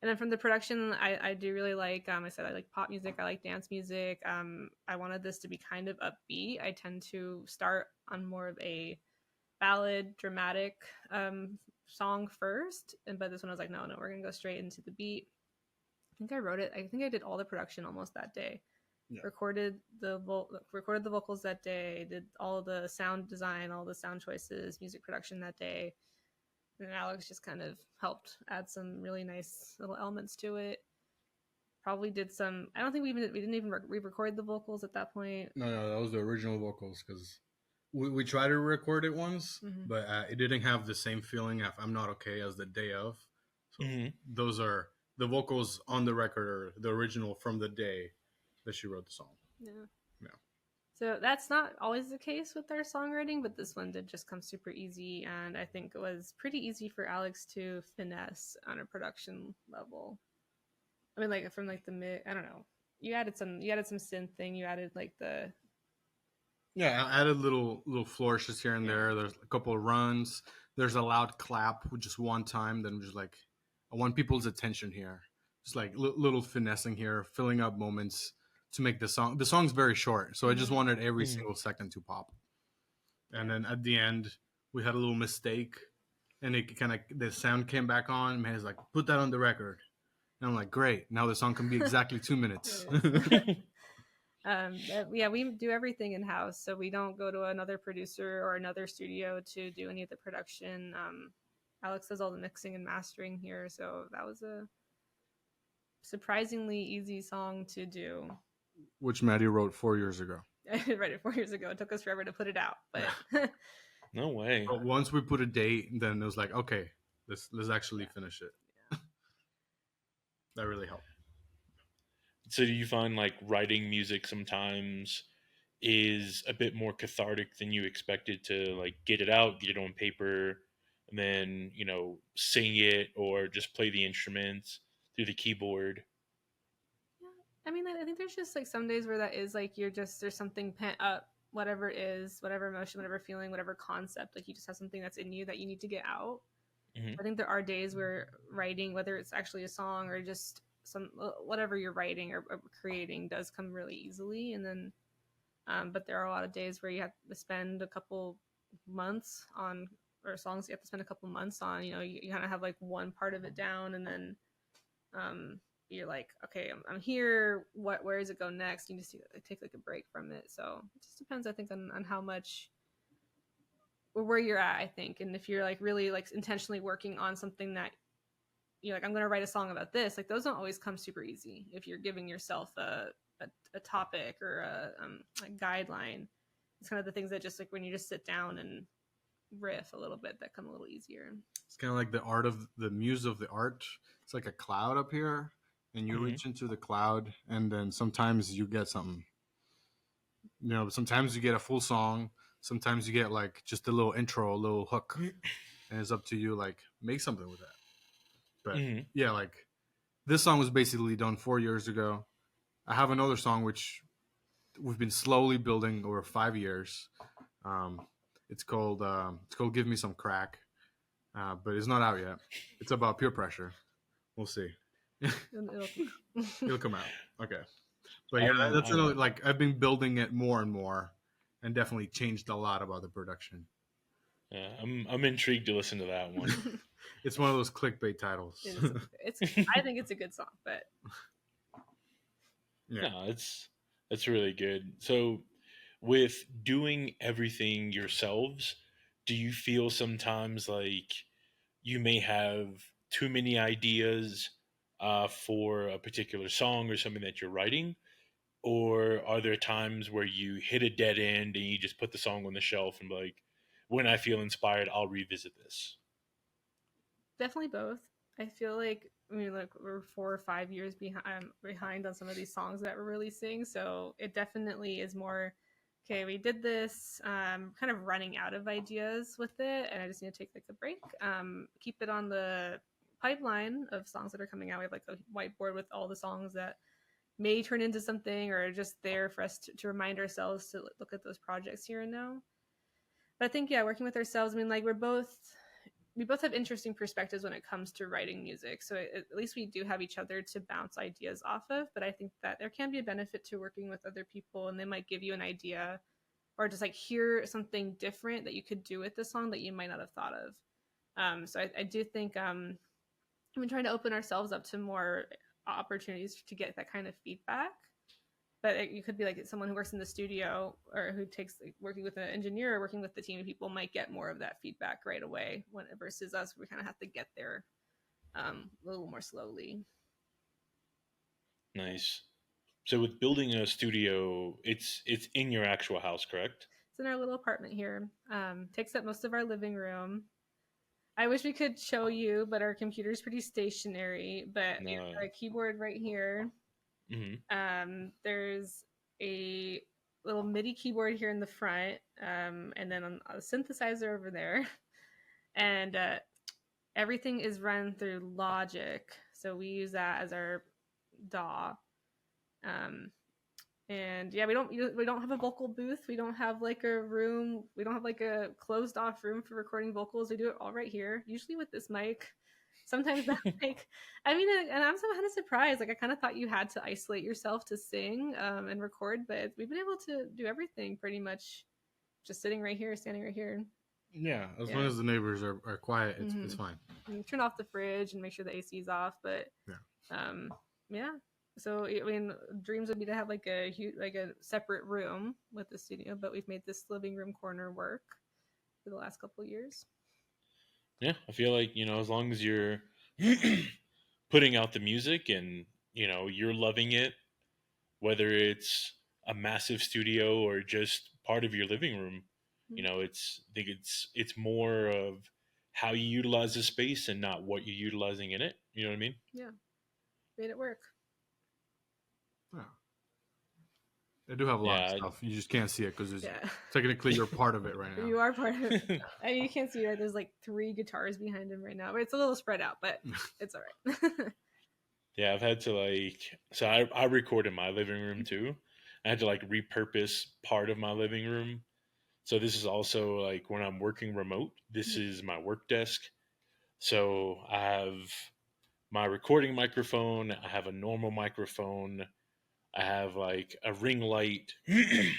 And then from the production, I do really like, I said I like pop music, I like dance music. I wanted this to be kind of upbeat. I tend to start on more of a ballad, dramatic song first. But this one I was like, no, we're going to go straight into the beat. I think I wrote it. I think I did all the production almost that day. Yeah. Recorded the vocals that day, did all the sound design, all the sound choices, music production that day. And Alex just kind of helped add some really nice little elements to it. Probably did some. I don't think we didn't even re-record the vocals at that point. No, that was the original vocals because we tried to record it once, but it didn't have the same feeling of "I'm Not Okay" as the day of. So those are the vocals on the record, are the original from the day that she wrote the song. Yeah. So that's not always the case with our songwriting, but this one did just come super easy, and I think it was pretty easy for Alex to finesse on a production level. I mean, like from like the mid, I don't know. You added some synth thing. You added like the. Yeah, I added little flourishes here and there. There's a couple of runs. There's a loud clap with just one time. Then just like, I want people's attention here. Just like little finessing here, filling up moments to make the song. The song's very short, so I just wanted every single second to pop. And then at the end, we had a little mistake, and it kind of the sound came back on. Man's like, put that on the record. And I'm like, great. Now the song can be exactly 2 minutes. We do everything in house, so we don't go to another producer or another studio to do any of the production. Alex does all the mixing and mastering here, so that was a surprisingly easy song to do. Which Maddie wrote 4 years ago. I read it 4 years ago. It took us forever to put it out, but no way. But once we put a date, then it was like, okay, let's actually finish it. Yeah. That really helped. So do you find like writing music sometimes is a bit more cathartic than you expected to like get it out, get it on paper, and then, sing it or just play the instruments through the keyboard? I mean, I think there's just like some days where that is like there's something pent up, whatever it is, whatever emotion, whatever feeling, whatever concept, like you just have something that's in you that you need to get out. I think there are days where writing, whether it's actually a song or just whatever you're writing or creating, does come really easily. And then, but there are a lot of days where you have to spend a couple months on, or songs you have to spend a couple months on, you kind of have like one part of it down, and then, you're like, okay, I'm here. Where does it go next? You just take like a break from it. So it just depends, I think, on how much or where you're at, I think. And if you're like really like intentionally working on something that you're like, I'm going to write a song about this, like those don't always come super easy. If you're giving yourself a topic or a guideline, it's kind of the things that just like when you just sit down and riff a little bit, that come a little easier. It's kind of like the muse of the art. It's like a cloud up here, and you reach into the cloud, and then sometimes you get something. Sometimes you get a full song. Sometimes you get like just a little intro, a little hook, and it's up to you. Like, make something with that. But yeah, like this song was basically done 4 years ago. I have another song which we've been slowly building over 5 years. It's called "Give Me Some Crack," but it's not out yet. It's about peer pressure. We'll see. It'll come out. Okay. But yeah, that's another, like I've been building it more and more, and definitely changed a lot about the production. Yeah, I'm intrigued to listen to that one. It's one of those clickbait titles. I think it's a good song, but yeah, no, it's really good. So, with doing everything yourselves, do you feel sometimes like you may have too many ideas for a particular song or something that you're writing? Or are there times where you hit a dead end and you just put the song on the shelf and be like, when I feel inspired, I'll revisit this? Definitely both. I feel like, I mean, like we're 4 or 5 years behind on some of these songs that we're releasing, so it definitely is more. Okay, we did this, kind of running out of ideas with it, and I just need to take like a break. Keep it on the pipeline of songs that are coming out. We have like a whiteboard with all the songs that may turn into something, or just there for us to remind ourselves to look at those projects here and now. But I think, yeah, working with ourselves, I mean, like we both have interesting perspectives when it comes to writing music. So at least we do have each other to bounce ideas off of. But I think that there can be a benefit to working with other people, and they might give you an idea or just like hear something different that you could do with the song that you might not have thought of. So I do think we've been trying to open ourselves up to more opportunities to get that kind of feedback. But you could be like someone who works in the studio or who takes like, working with an engineer or working with the team of people might get more of that feedback right away versus us. We kind of have to get there a little more slowly. Nice. So with building a studio, it's in your actual house, correct? It's in our little apartment here. Takes up most of our living room. I wish we could show you, but our computer's pretty stationary. But we have a keyboard right here. Mm-hmm. There's a little MIDI keyboard here in the front, and then a synthesizer over there, and everything is run through Logic. So we use that as our DAW. And yeah, we don't have a vocal booth. We don't have like a room. We don't have like a closed off room for recording vocals. We do it all right here, usually with this mic. Sometimes that mic, I mean, and I'm so kind of surprised. Like I kind of thought you had to isolate yourself to sing and record, but we've been able to do everything pretty much just sitting right here, standing right here. Yeah, as long as the neighbors are quiet, it's fine. You turn off the fridge and make sure the AC is off, but yeah. So I mean, dreams would be to have like a separate room with the studio, but we've made this living room corner work for the last couple of years. Yeah, I feel like, as long as you're putting out the music and, you're loving it, whether it's a massive studio or just part of your living room, I think it's more of how you utilize the space and not what you're utilizing in it. You know what I mean? Yeah. Made it work. Yeah. They do have a lot of stuff. You just can't see it because technically you're part of it right now. You are part of it. I mean, you can't see it. There's like 3 guitars behind him right now. But it's a little spread out, but it's all right. Yeah, I've had to so I record in my living room too. I had to repurpose part of my living room. So this is also when I'm working remote, this is my work desk. So I have my recording microphone. I have a normal microphone. I have a ring light. And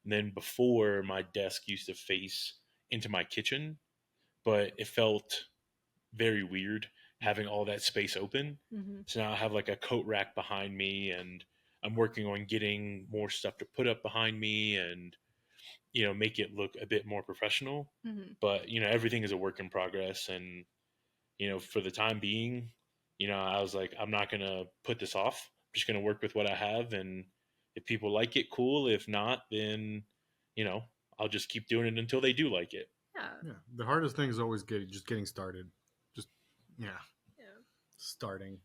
then before, my desk used to face into my kitchen, but it felt very weird having all that space open. Mm-hmm. So now I have a coat rack behind me, and I'm working on getting more stuff to put up behind me and, make it look a bit more professional. Mm-hmm. But, everything is a work in progress. And, for the time being, I was like, I'm not going to put this off. Just going to work with what I have, and if people like it, cool. If not, then I'll just keep doing it until they do like it. Yeah. The hardest thing is always getting started. Just starting,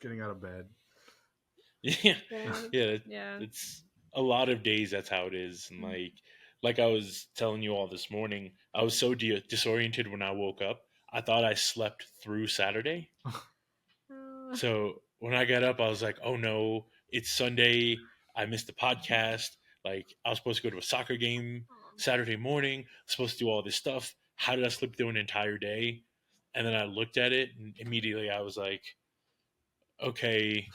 getting out of bed. Yeah. It's a lot of days. That's how it is. And like I was telling you all this morning, I was so disoriented when I woke up. I thought I slept through Saturday. So when I got up, I was like, oh no, it's Sunday. I missed the podcast. I was supposed to go to a soccer game Saturday morning, supposed to do all this stuff. How did I sleep through an entire day? And then I looked at it, and immediately I was like, okay,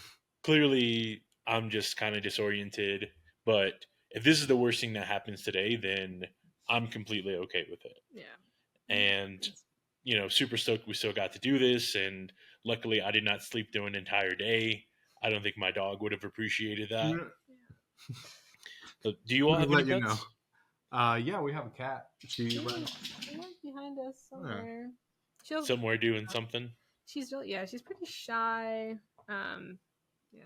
clearly I'm just kind of disoriented. But if this is the worst thing that happens today, then I'm completely okay with it. Yeah. And, super stoked we still got to do this. And luckily, I did not sleep through an entire day. I don't think my dog would have appreciated that. Yeah. So, do you all have any pets? Yeah, we have a cat. She's behind us somewhere. Somewhere doing something. she's really, yeah, she's pretty shy. Yeah,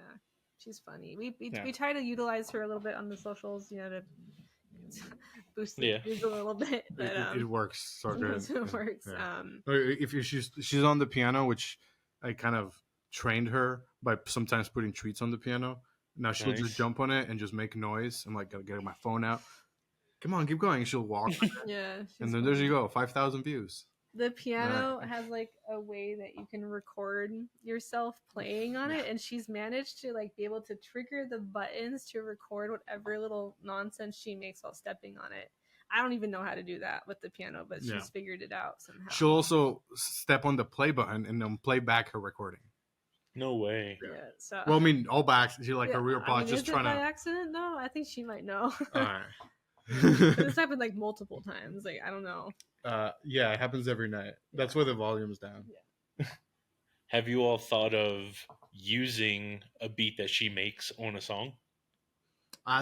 she's funny. We try to utilize her a little bit on the socials, to boost the views a little bit, but it works so good. It works. Yeah. If she's on the piano, which I kind of trained her by sometimes putting treats on the piano. Now she'll just jump on it and just make noise. I'm like, gotta get my phone out. Come on, keep going. She'll walk. Yeah, and then there you go, 5,000 views. The piano has like a way that you can record yourself playing on it, and she's managed to like be able to trigger the buttons to record whatever little nonsense she makes while stepping on it. I don't even know how to do that with the piano, but she's figured it out somehow. She'll also step on the play button and then play back her recording. No way. Yeah. So, well, I mean, all by accident. She like a real pod just trying to. By accident? No, I think she might know. All right. This happened like multiple times. Like, I don't know. Yeah, it happens every night. That's why the volume's down. Yeah. Have you all thought of using a beat that she makes on a song?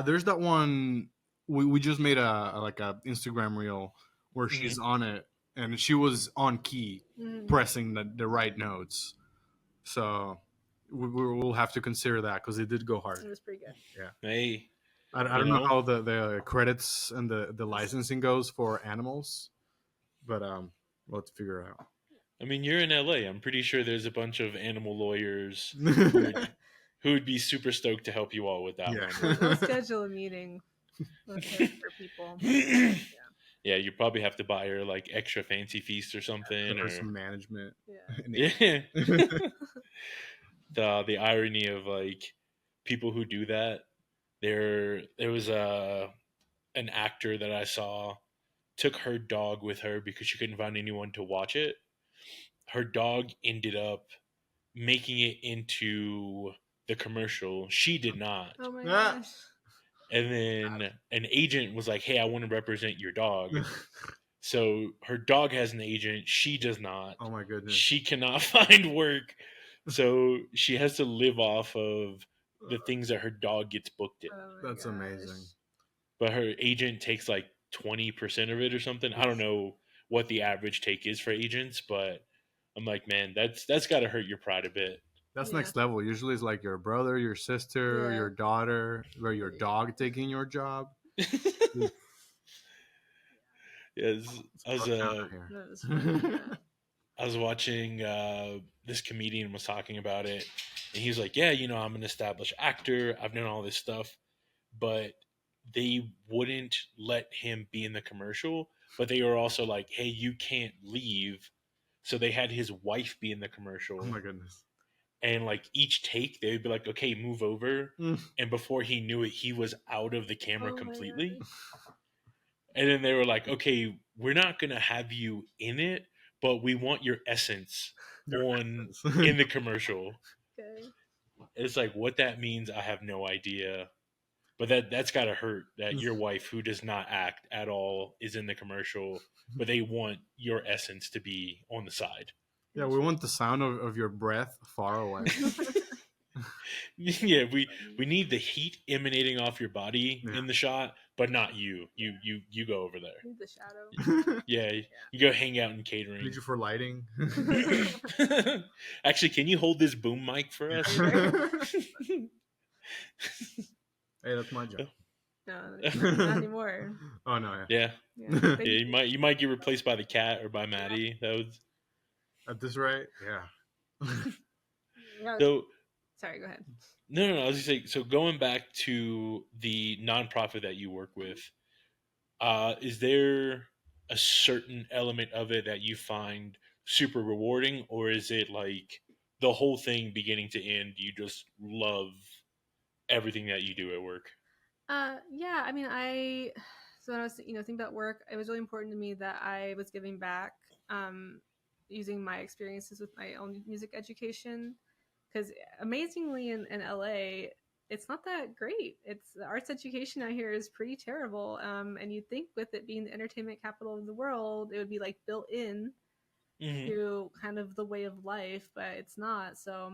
There's that one. We just made a Instagram reel where she's on it, and she was on key, pressing the right notes. So we'll have to consider that because it did go hard. It was pretty good. Yeah. Hey. I don't know how the credits and the licensing goes for animals, but we'll have to figure it out. I mean, you're in LA. I'm pretty sure there's a bunch of animal lawyers who would be super stoked to help you all with that one. We'll schedule a meeting for people. Yeah, you probably have to buy her like extra fancy feast or something, or some management. Yeah. The irony of like people who do that. There was an actor that I saw took her dog with her because she couldn't find anyone to watch it. Her dog ended up making it into the commercial. She did not. Oh my gosh. And then an agent was like, "Hey, I want to represent your dog." So her dog has an agent. She does not. Oh my goodness. She cannot find work. So she has to live off of the things that her dog gets booked in. Oh That's amazing. But her agent takes like 20% of it or something. I don't know what the average take is for agents, but I'm like, man, that's got to hurt your pride a bit. That's next level. Usually it's like your brother, your sister, your daughter, or your dog taking your job. Yes, I was watching this comedian was talking about it, and he was like, yeah, I'm an established actor. I've done all this stuff, but they wouldn't let him be in the commercial, but they were also like, hey, you can't leave. So they had his wife be in the commercial. Oh my goodness. And like each take, they would be like, okay, move over. And before he knew it, he was out of the camera completely. And then they were like, okay, we're not going to have you in it, but we want your essence in the commercial. Okay. It's like, what that means, I have no idea. But that's got to hurt that your wife, who does not act at all, is in the commercial, but they want your essence to be on the side. Yeah, we want the sound of your breath far away. Yeah, we need the heat emanating off your body in the shot, but not you. You go over there. The shadow. Yeah, you go hang out in catering. Need you for lighting. Actually, can you hold this boom mic for us? Hey, that's my job. No, not anymore. Oh no, yeah. Yeah, you might get replaced by the cat or by Maddie. That was at this rate, yeah. So, sorry, go ahead. No, I was just saying. So going back to the nonprofit that you work with, is there a certain element of it that you find super rewarding, or is it like the whole thing beginning to end? You just love everything that you do at work? Yeah, I mean, so when I was thinking about work, it was really important to me that I was giving back, using my experiences with my own music education, because amazingly in LA, it's not that great. It's the arts education out here is pretty terrible. And you'd think with it being the entertainment capital of the world, it would be like built in to kind of the way of life, but it's not. So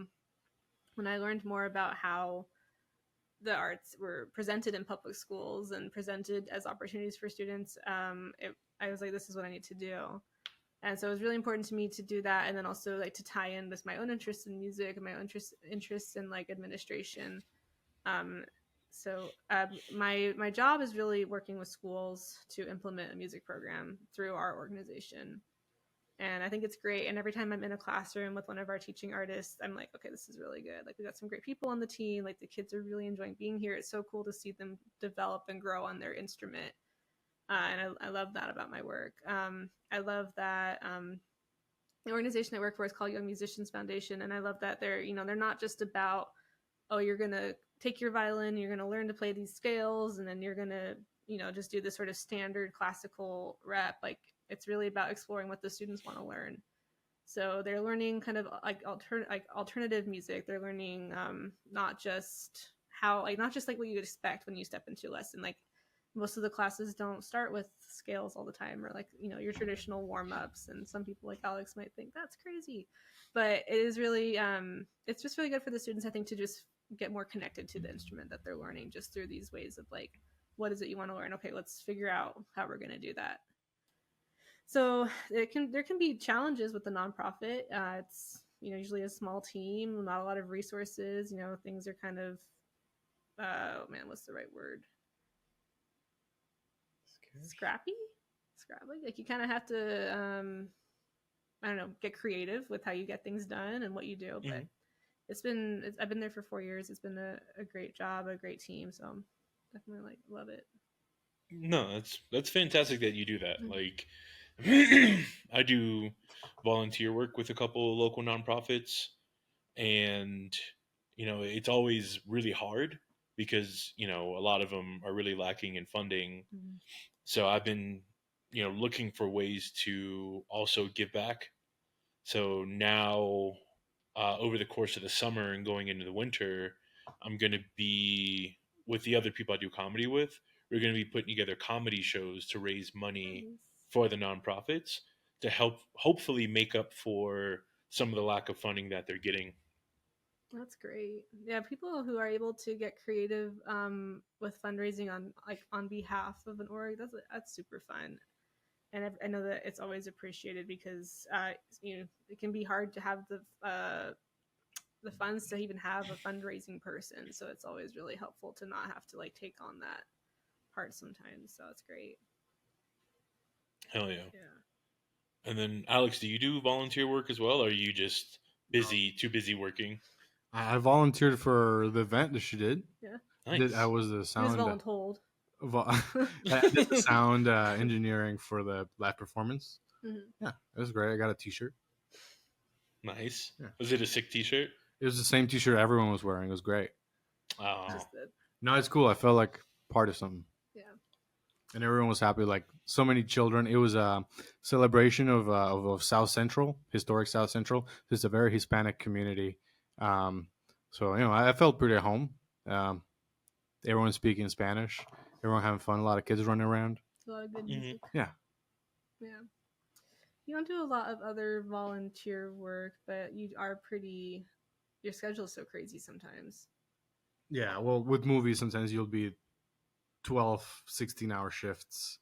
when I learned more about how the arts were presented in public schools and presented as opportunities for students, I was like, this is what I need to do. And so it was really important to me to do that, and then also like to tie in with my own interest in music and my own interest in like administration. My job is really working with schools to implement a music program through our organization. And I think it's great. And every time I'm in a classroom with one of our teaching artists, I'm like, okay, this is really good. Like, we got some great people on the team. Like, the kids are really enjoying being here. It's so cool to see them develop and grow on their instrument. And I love that about my work. I love that the organization I work for is called Young Musicians Foundation. And I love that they're not just about, oh, you're going to take your violin, you're going to learn to play these scales, and then you're going to, just do this sort of standard classical rep. Like, it's really about exploring what the students want to learn. So they're learning kind of like alternative music. They're learning not just what you would expect when you step into a lesson. Like, most of the classes don't start with scales all the time, or like, your traditional warm-ups. And some people like Alex might think that's crazy, but it is really, it's just really good for the students, I think, to just get more connected to the instrument that they're learning, just through these ways of like, what is it you want to learn? Okay, let's figure out how we're going to do that. So there can be challenges with the nonprofit. It's usually a small team, not a lot of resources. Things are kind of what's the right word? Scrappy. Like, you kind of have to get creative with how you get things done and what you do. But I've been there for 4 years. It's been a great job, a great team. So definitely love it. No, that's fantastic that you do that. Mm-hmm. Like, I do volunteer work with a couple of local nonprofits, and it's always really hard because a lot of them are really lacking in funding. Mm-hmm. So I've been looking for ways to also give back. So now, over the course of the summer and going into the winter, I'm going to be with the other people I do comedy with. We're going to be putting together comedy shows to raise money for the nonprofits to help hopefully make up for some of the lack of funding that they're getting. That's great. Yeah, people who are able to get creative with fundraising on behalf of an org, that's super fun. And I know that it's always appreciated because it can be hard to have the funds to even have a fundraising person. So it's always really helpful to not have to like take on that part sometimes. So it's great. Hell yeah. Yeah. And then, Alex, do you do volunteer work as well, or are you just too busy working? I volunteered for the event that she did. Yeah. Nice. I was the sound. Voluntold. I did the sound engineering for the live performance. Mm-hmm. Yeah, it was great. I got a T-shirt. Nice. Yeah. Was it a sick T-shirt? It was the same T-shirt everyone was wearing. It was great. Oh. No, it's cool. I felt like part of something. Yeah. And everyone was happy. Like, so many children. It was a celebration of South Central, historic South Central. It's a very Hispanic community. So I felt pretty at home. Everyone speaking Spanish. Everyone having fun. A lot of kids running around. A lot of good music. Yeah. Yeah. You don't do a lot of other volunteer work, but your schedule is so crazy sometimes. Yeah, well, with movies, sometimes you'll be 12, 16-hour shifts.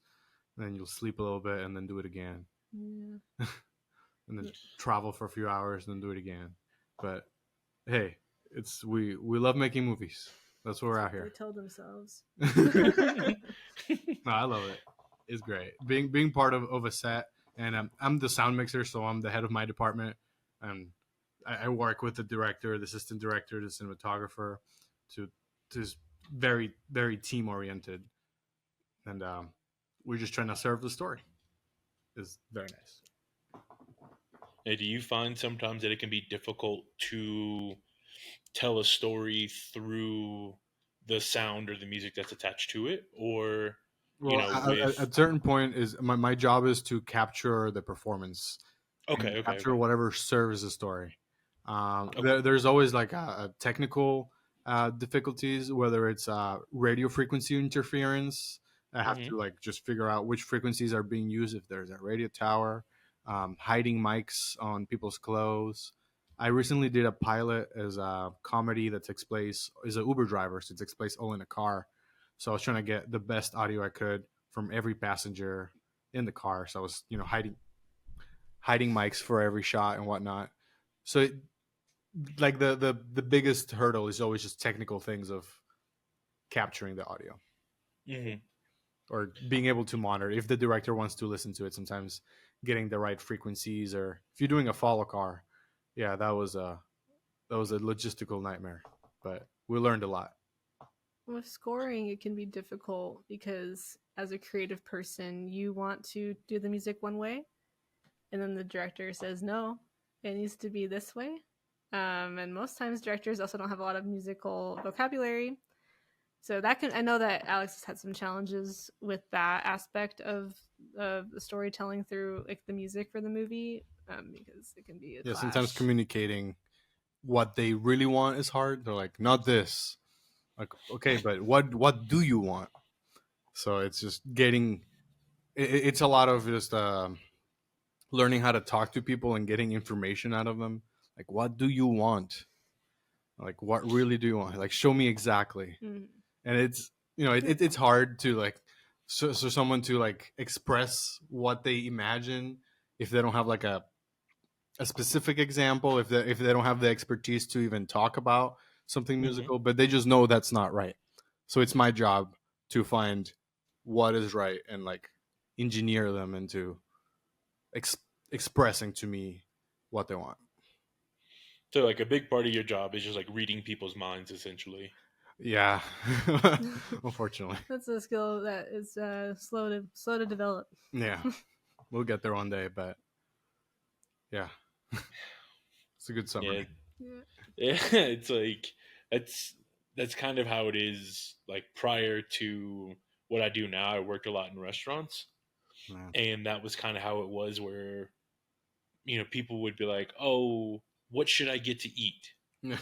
Then you'll sleep a little bit and then do it again. Yeah. And then travel for a few hours and then do it again. But hey, we love making movies. That's why we're out here. They told themselves. No, I love it. It's great. Being part of a set, and I'm the sound mixer, so I'm the head of my department, and I work with the director, the assistant director, the cinematographer, to very, very team oriented, and we're just trying to serve the story. It's very nice. Hey, do you find sometimes that it can be difficult to tell a story through the sound or the music that's attached to it, or at a certain point is my job is to capture the performance. Capture whatever serves the story. There's always like a technical difficulties, whether it's radio frequency interference. I have to like just figure out which frequencies are being used if there's a radio tower, hiding mics on people's clothes. I recently did a pilot as a comedy that takes place as an Uber driver, so it takes place all in a car. So I was trying to get the best audio I could from every passenger in the car. So I was, hiding mics for every shot and whatnot. So like the biggest hurdle is always just technical things of capturing the audio Hmm. or being able to monitor if the director wants to listen to it. Sometimes getting the right frequencies, or if you're doing a follow car, yeah, that was a logistical nightmare, but we learned a lot. With scoring, it can be difficult because as a creative person, you want to do the music one way, and then the director says, no, it needs to be this way. And most times, directors also don't have a lot of musical vocabulary. So that can, I know that Alex has had some challenges with that aspect of the storytelling through like the music for the movie, because it can be a clash. Sometimes communicating what they really want is hard. They're like, not this. Like, okay, but what do you want? So it's just getting. It's a lot of just learning how to talk to people and getting information out of them. Like, what do you want? Like, what really do you want? Like, show me exactly. Mhm. And it's it's hard to like so someone to like express what they imagine if they don't have like a specific example, if they don't have the expertise to even talk about something musical, but they just know that's not right. So it's my job to find what is right and like engineer them into expressing to me what they want. So like a big part of your job is just like reading people's minds, essentially. Yeah. Unfortunately. That's a skill that is slow to develop. Yeah. We'll get there one day, but yeah. It's a good summary. Yeah, it's like that's kind of how it is. Like prior to what I do now, I worked a lot in restaurants, Yeah. and that was kind of how it was. Where people would be like, "Oh, what should I get to eat?" Yeah.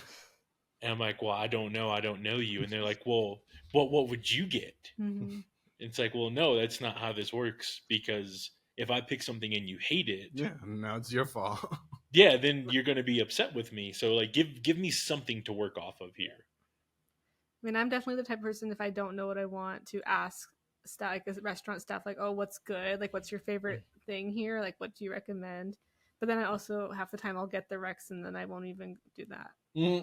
And I'm like, "Well, I don't know. I don't know you." And they're like, "Well, what would you get?" Mm-hmm. It's like, "Well, no, that's not how this works. Because if I pick something and you hate it, Yeah, now it's your fault. yeah, then you're going to be upset with me. So like, give me something to work off of here." I mean, I'm definitely the type of person, if I don't know what I want, to ask staff, like restaurant staff, like, "Oh, what's good? Like, what's your favorite thing here? Like, what do you recommend?" But then I also half the time I'll get the recs and then I won't even do that. Yeah.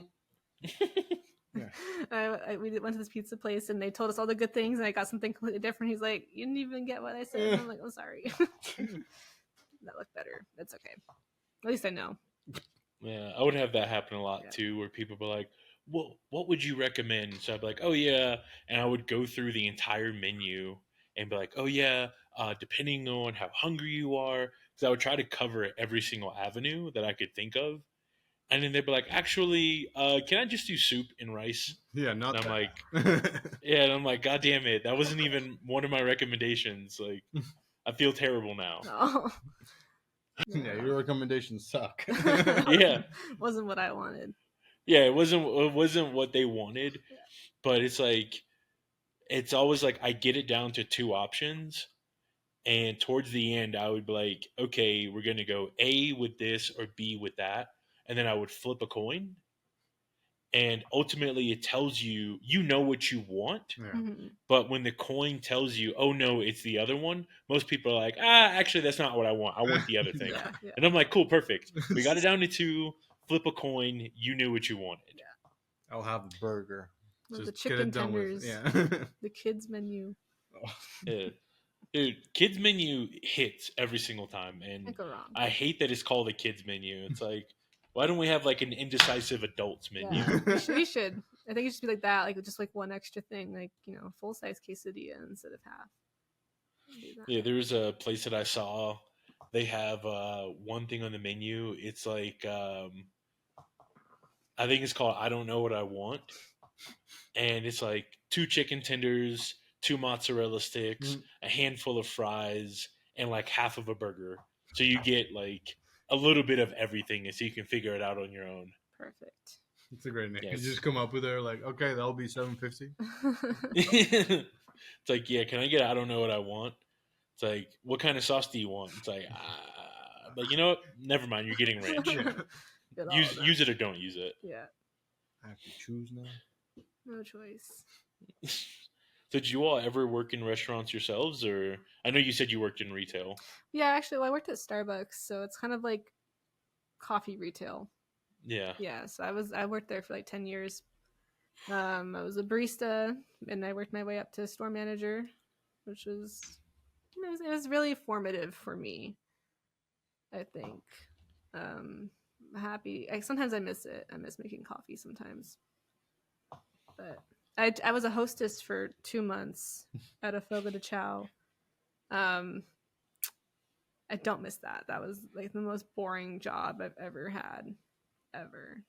We went to this pizza place and they told us all the good things and I got something completely different. He's like, "You didn't even get what I said." And I'm like, "Oh, sorry." That looked better. That's okay. At least I know. Yeah, I would have that happen a lot too, where people were like, "Well, what would you recommend?" So I'd be like, "Oh yeah," and I would go through the entire menu and be like, "Oh yeah," depending on how hungry you are, because I would try to cover every single avenue that I could think of, and then they'd be like, "Actually, can I just do soup and rice?" Yeah, not And I'm that. like, "Yeah," and I'm like, "God damn it, that wasn't even one of my recommendations." Like, I feel terrible now. Oh. Yeah, your recommendations suck. Yeah. Wasn't what I wanted. Yeah, it wasn't what they wanted, but it's like it's always like I get it down to two options, and towards the end I would be like, okay, we're gonna go A with this or B with that, and then I would flip a coin, and ultimately it tells you what you want, Yeah. Mm-hmm. but when the coin tells you, oh no, it's the other one, most people are like, actually that's not what I want. I want the other thing. Yeah, yeah. And I'm like, cool, perfect. We got it down to two. Flip a coin. You knew what you wanted. I'll have the burger. Well, Just the get chicken it done with. tenders. Yeah. The kids menu. Yeah. Dude, kids menu hits every single time, and Can't go wrong. I hate that it's called a kids menu. It's like, why don't we have like an indecisive adults menu? Yeah, we should. I think it should be like that, like just like one extra thing, like full size quesadilla instead of half. Yeah, there's a place that I saw. They have one thing on the menu. It's like I think it's called I don't know what I want, and it's like 2 chicken tenders, 2 mozzarella sticks, a handful of fries, and like half of a burger. So you get like a little bit of everything, and so you can figure it out on your own. Perfect. It's a great name. Yes. You just come up with it like, okay, that'll be $7.50. It's like, yeah, can I get I don't know what I want? It's like, what kind of sauce do you want? It's like, but you know what? Never mind. You're getting ranch. Use it or don't use it. Yeah. I have to choose now. No choice. So did you all ever work in restaurants yourselves, or I know you said you worked in retail. Yeah, actually, well, I worked at Starbucks, so it's kind of like coffee retail. Yeah. Yeah, so I worked there for like 10 years. I was a barista, and I worked my way up to store manager, which was it was really formative for me. I think. Um, happy. Sometimes I miss it. I miss making coffee sometimes. But I was a hostess for 2 months at a Fogo de Chao. Um, I don't miss that. That was like the most boring job I've ever had, ever.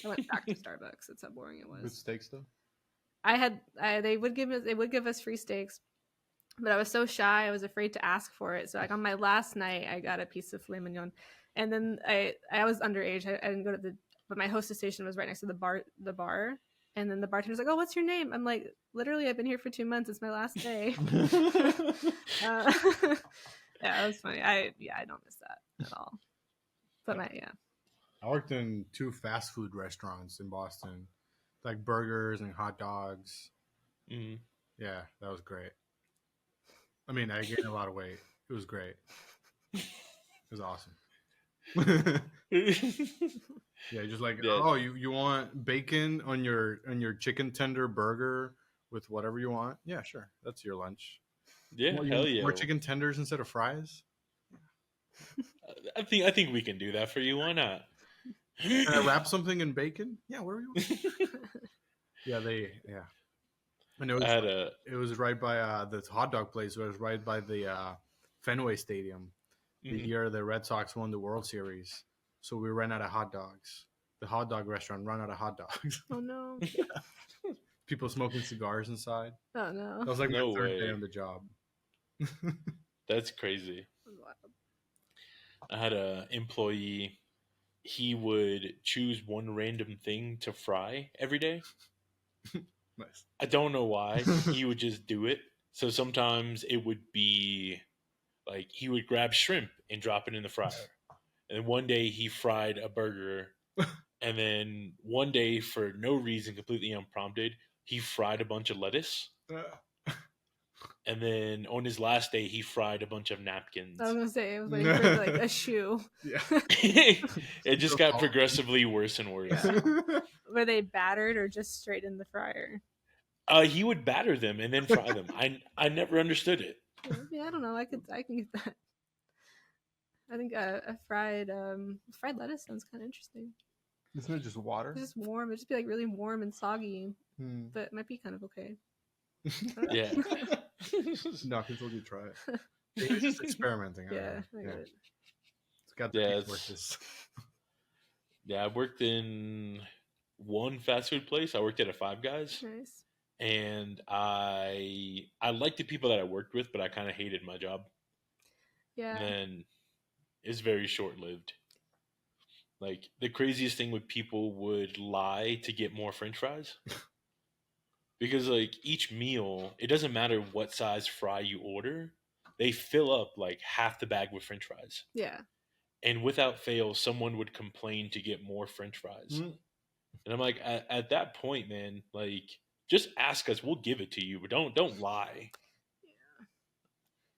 I went back to Starbucks. That's how boring it Good was. steaks though. They would give us free steaks, but I was so shy. I was afraid to ask for it. So like on my last night, I got a piece of filet mignon, and then I was underage. I didn't go to but my hostess station was right next to the bar. And then the bartender's like, "Oh, what's your name?" I'm like, "Literally, I've been here for 2 months. It's my last day." uh, yeah, it was funny. I don't miss that at all. But I worked in 2 fast food restaurants in Boston, like burgers and hot dogs. Mm. Yeah, that was great. I mean, I gained a lot of weight. It was great. It was awesome. Yeah, just like, Yeah. oh, you want bacon on your chicken tender burger with whatever you want? Yeah, sure. That's your lunch. Yeah, More, hell yeah. more chicken tenders instead of fries? I think we can do that for you. Why not? Can I wrap something in bacon? Yeah, where are you? Yeah, and I had a it was right by the hot dog place. It was right by the Fenway Stadium. The Mhm. year the Red Sox won the World Series. So we ran out of hot dogs. The hot dog restaurant ran out of hot dogs. oh no, People smoking cigars inside. oh no. That was like No my third day way. on the job. That's crazy. I had a employee. He would choose one random thing to fry every day. Nice. I don't know why. He would just do it. So sometimes it would be like he would grab shrimp and drop it in the fryer. And then one day he fried a burger. And then one day, for no reason, completely unprompted, he fried a bunch of lettuce. And then on his last day, he fried a bunch of napkins. I was gonna say it was like for like a shoe. Yeah. It just got progressively worse and worse. Yeah. Were they battered or just straight in the fryer? He would batter them and then fry them. I never understood it. Yeah, I don't know. I can get that. I think a fried lettuce sounds kind of interesting. Isn't it just water? It's just warm. It'd just be like really warm and soggy, Hmm. but it might be kind of okay. Yeah. No, I can totally you try it. It's just experimenting. Yeah, I get it. It's got the Yeah, resources. Yeah, I worked in one fast food place. I worked at a Five Guys, Nice. and I liked the people that I worked with, but I kind of hated my job. Yeah. And then it's very short lived. Like the craziest thing would people would lie to get more French fries. Because like each meal, it doesn't matter what size fry you order, they fill up like half the bag with French fries. Yeah. And without fail, someone would complain to get more French fries. Mm. And I'm like, at that point, man, like just ask us, we'll give it to you, but don't lie.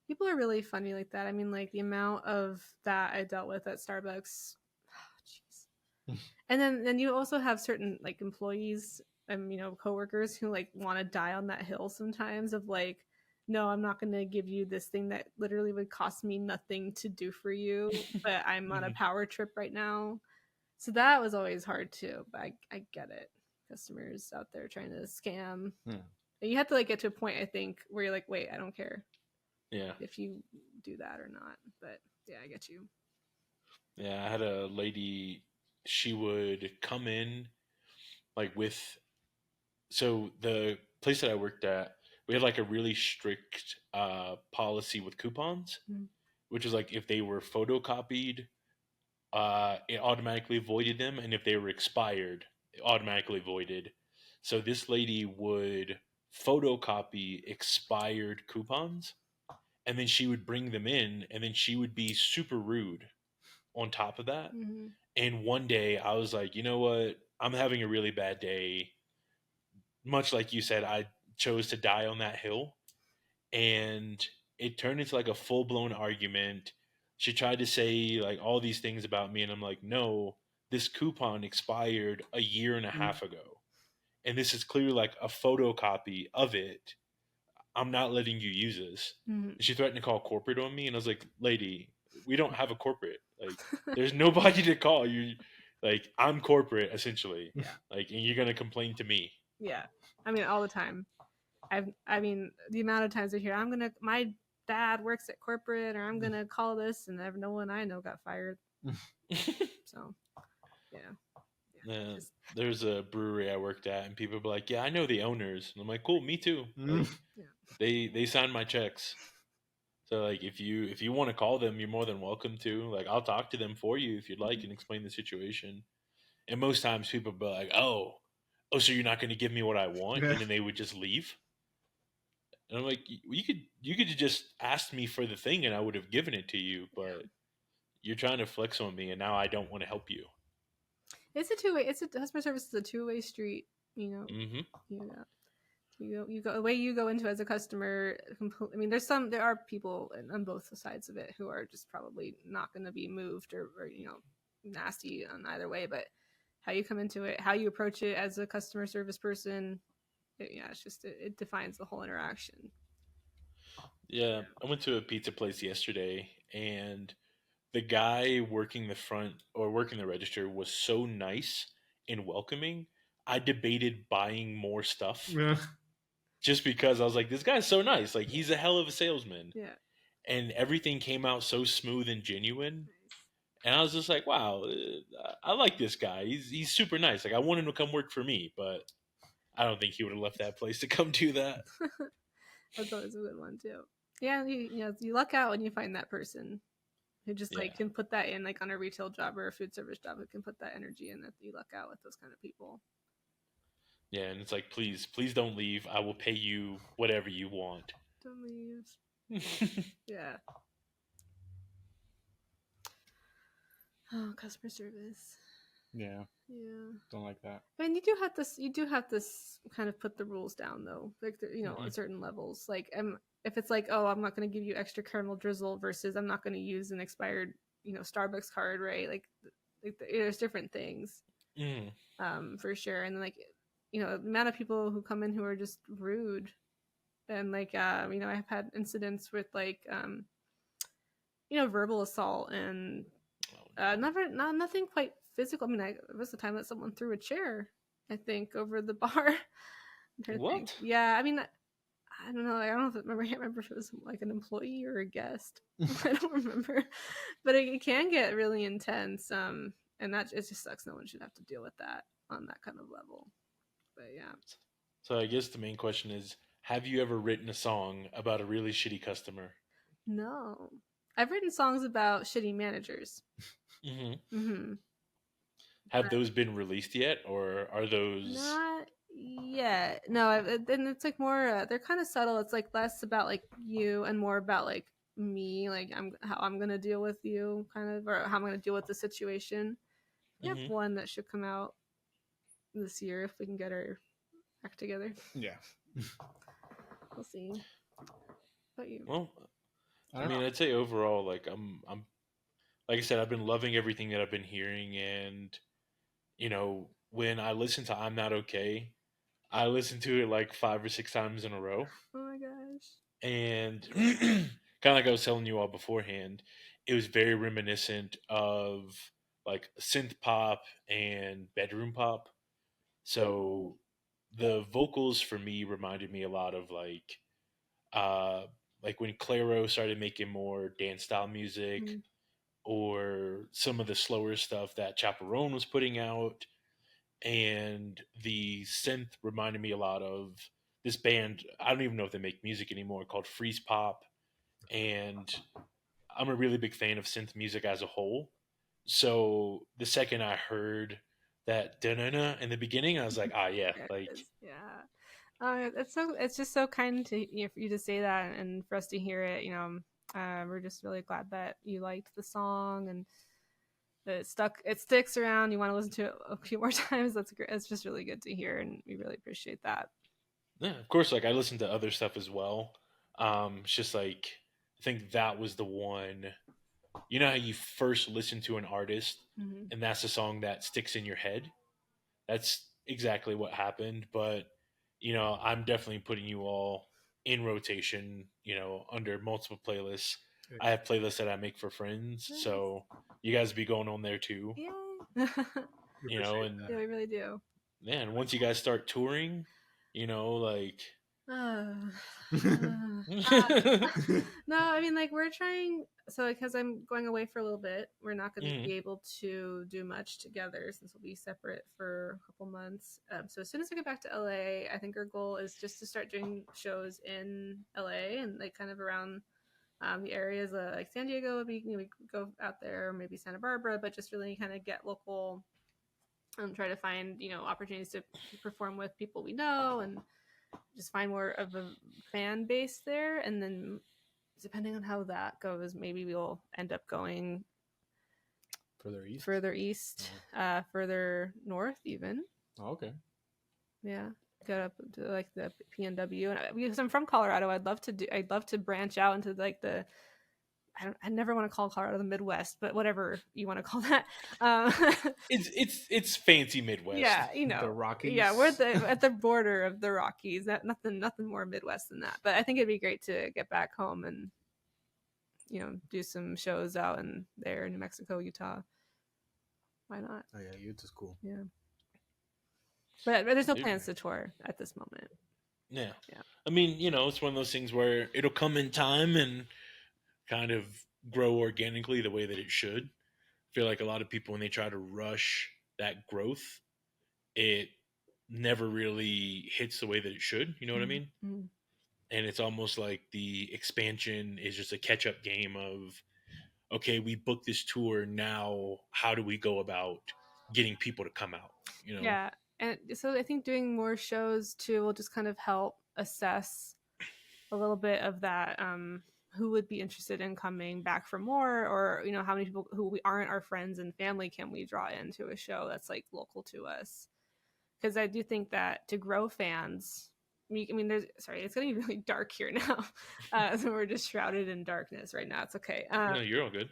People are really funny like that. I mean, like the amount of that I dealt with at Starbucks. Jeez. And then you also have certain like employees and coworkers who like want to die on that hill sometimes of like, no, I'm not going to give you this thing that literally would cost me nothing to do for you, but I'm on a power trip right now. So that was always hard too, but I get it. Customers out there trying to scam. Hmm. And you have to like get to a point, I think, where you're like, wait, I don't care. Yeah. If you do that or not. But yeah, I get you. Yeah, I had a lady, she would come in like so the place that I worked at, we had like a really strict policy with coupons, which is like if they were photocopied, it automatically voided them, and if they were expired, it automatically voided. So this lady would photocopy expired coupons, and then she would bring them in, and then she would be super rude on top of that. Mm-hmm. And one day I was like, you know what? I'm having a really bad day. Much like you said, I chose to die on that hill, and it turned into like a full blown argument. She tried to say like all these things about me, and I'm like, no, this coupon expired a year and a half ago, and this is clearly like a photocopy of it. I'm not letting you use this. Mhm. She threatened to call corporate on me, and I was like, lady, we don't have a corporate. Like, there's nobody to call. You, like, I'm corporate essentially. Yeah. Like, and you're gonna complain to me. Yeah, I mean, all the time. I mean, the amount of times I hear, my dad works at corporate, or I'm gonna call this, and no one I know got fired. So, yeah. There's a brewery I worked at, and people be like, "Yeah, I know the owners," and I'm like, "Cool, me too." Like, they sign my checks, so like if you want to call them, you're more than welcome to. Like, I'll talk to them for you if you'd like and explain the situation. And most times people be like, "Oh, so you're not going to give me what I want?" And then they would just leave. And I'm like, you could just ask me for the thing, and I would have given it to you, but you're trying to flex on me, and now I don't want to help you. It's a two-way. Customer service is a two-way street. You know, Mm-hmm. you go the way you go into as a customer. I mean, there are people on both sides of it who are just probably not going to be moved or nasty on either way. But how you come into it, how you approach it as a customer service person, it defines the whole interaction. Yeah, I went to a pizza place yesterday, and the guy working the front or working the register was so nice and welcoming. I debated buying more stuff just because I was like, this guy's so nice. Like, he's a hell of a salesman. Yeah. And everything came out so smooth and genuine. And I was just like, wow, I like this guy. He's super nice. Like, I want him to come work for me, but I don't think he would have left that place to come do that. That's always a good one too. Yeah, you luck out when you find that person who just like can put that in, like on a retail job or a food service job, who can put that energy in. That you luck out with those kind of people. Yeah, and it's like, please don't leave. I will pay you whatever you want. Don't leave. Yeah. Oh, customer service. Yeah. Yeah. Don't like that. And you do have to kind of put the rules down though, like at certain levels. Like, if it's like, oh, I'm not going to give you extra caramel drizzle versus I'm not going to use an expired Starbucks card, right? Like there's different things, for sure. And like the amount of people who come in who are just rude, and like I've had incidents with like verbal assault and nothing quite physical. I mean, it was the time that someone threw a chair, I think, over the bar. What? Yeah, I mean, I don't know. I can't remember if it was like an employee or a guest. I don't remember, but it can get really intense. And it just sucks. No one should have to deal with that on that kind of level. But yeah. So I guess the main question is, have you ever written a song about a really shitty customer? No, I've written songs about shitty managers. Have those been released yet, or are those not yet? No, and it's like more. They're kind of subtle. It's like less about like you and more about like me, like how I'm gonna deal with you, kind of, or how I'm gonna deal with the situation. We have one that should come out this year if we can get our act together. Yeah, we'll see. But you? Well, I mean, I'd say overall, like I'm like I said, I've been loving everything that I've been hearing, and when I listen to "I'm Not Okay," I listen to it like 5 or 6 times in a row. Oh my gosh! And kind of like I was telling you all beforehand, it was very reminiscent of like synth pop and bedroom pop. So the vocals for me reminded me a lot of like when Clairo started making more dance style music, or some of the slower stuff that Chaperone was putting out. And the synth reminded me a lot of this band. I don't even know if they make music anymore, called Freeze Pop. And I'm a really big fan of synth music as a whole. So the second I heard that da-na-na in the beginning, I was like, yeah, like, yeah. It's just so kind to for you to say that and for us to hear it. We're just really glad that you liked the song and that it sticks around. You want to listen to it a few more times. That's great. It's just really good to hear, and we really appreciate that. Yeah, of course. Like I listen to other stuff as well. It's just like I think that was the one. You know how you first listen to an artist, Hmm. and that's the song that sticks in your head. That's exactly what happened. But I'm definitely putting you all in rotation. Under multiple playlists. I have playlists that I make for friends, Nice. so you guys be going on there too. Yay. We appreciate And Yeah, we really do. man, once you guys start touring, like Uh, that. no, I mean, like, we're trying. So, because I'm going away for a little bit, we're not going to Mhm. be able to do much together since we'll be separate for a couple months. So, as soon as I get back to LA, I think our goal is just to start doing shows in LA and like kind of around the areas like San Diego would be, we could go out there, or maybe Santa Barbara, but just really kind of get local and try to find, opportunities to perform with people we know and just find more of a fan base there. And then depending on how that goes, maybe we'll end up going Further east. further east, further north even. Oh, okay. Yeah. Go up to like the PNW. And because I'm from Colorado, I'd love to branch out into like I never want to call Colorado the Midwest, but whatever you want to call that. Um, It's fancy Midwest. yeah, The Rockies. Yeah, we're at the border of the Rockies. Nothing more Midwest than that. But I think it'd be great to get back home and do some shows out in there, New Mexico, Utah. Why not? Oh yeah, Utah's cool. Yeah, but there's no Dude. plans to tour at this moment. Yeah. Yeah. I mean, it's one of those things where it'll come in time and kind of grow organically the way that it should. I feel like a lot of people, when they try to rush that growth, it never really hits the way that it should. You know what I mean? Mm-hmm. And it's almost like the expansion is just a catch up game of, okay, we booked this tour. Now, how do we go about getting people to come out? Yeah, and so I think doing more shows too will just kind of help assess a little bit of that. Who would be interested in coming back for more, or how many people who we aren't our friends and family can we draw into a show that's like local to us? Because I do think that to grow fans, I mean, it's getting really dark here now. So we're just shrouded in darkness right now. It's okay. No, you're all good.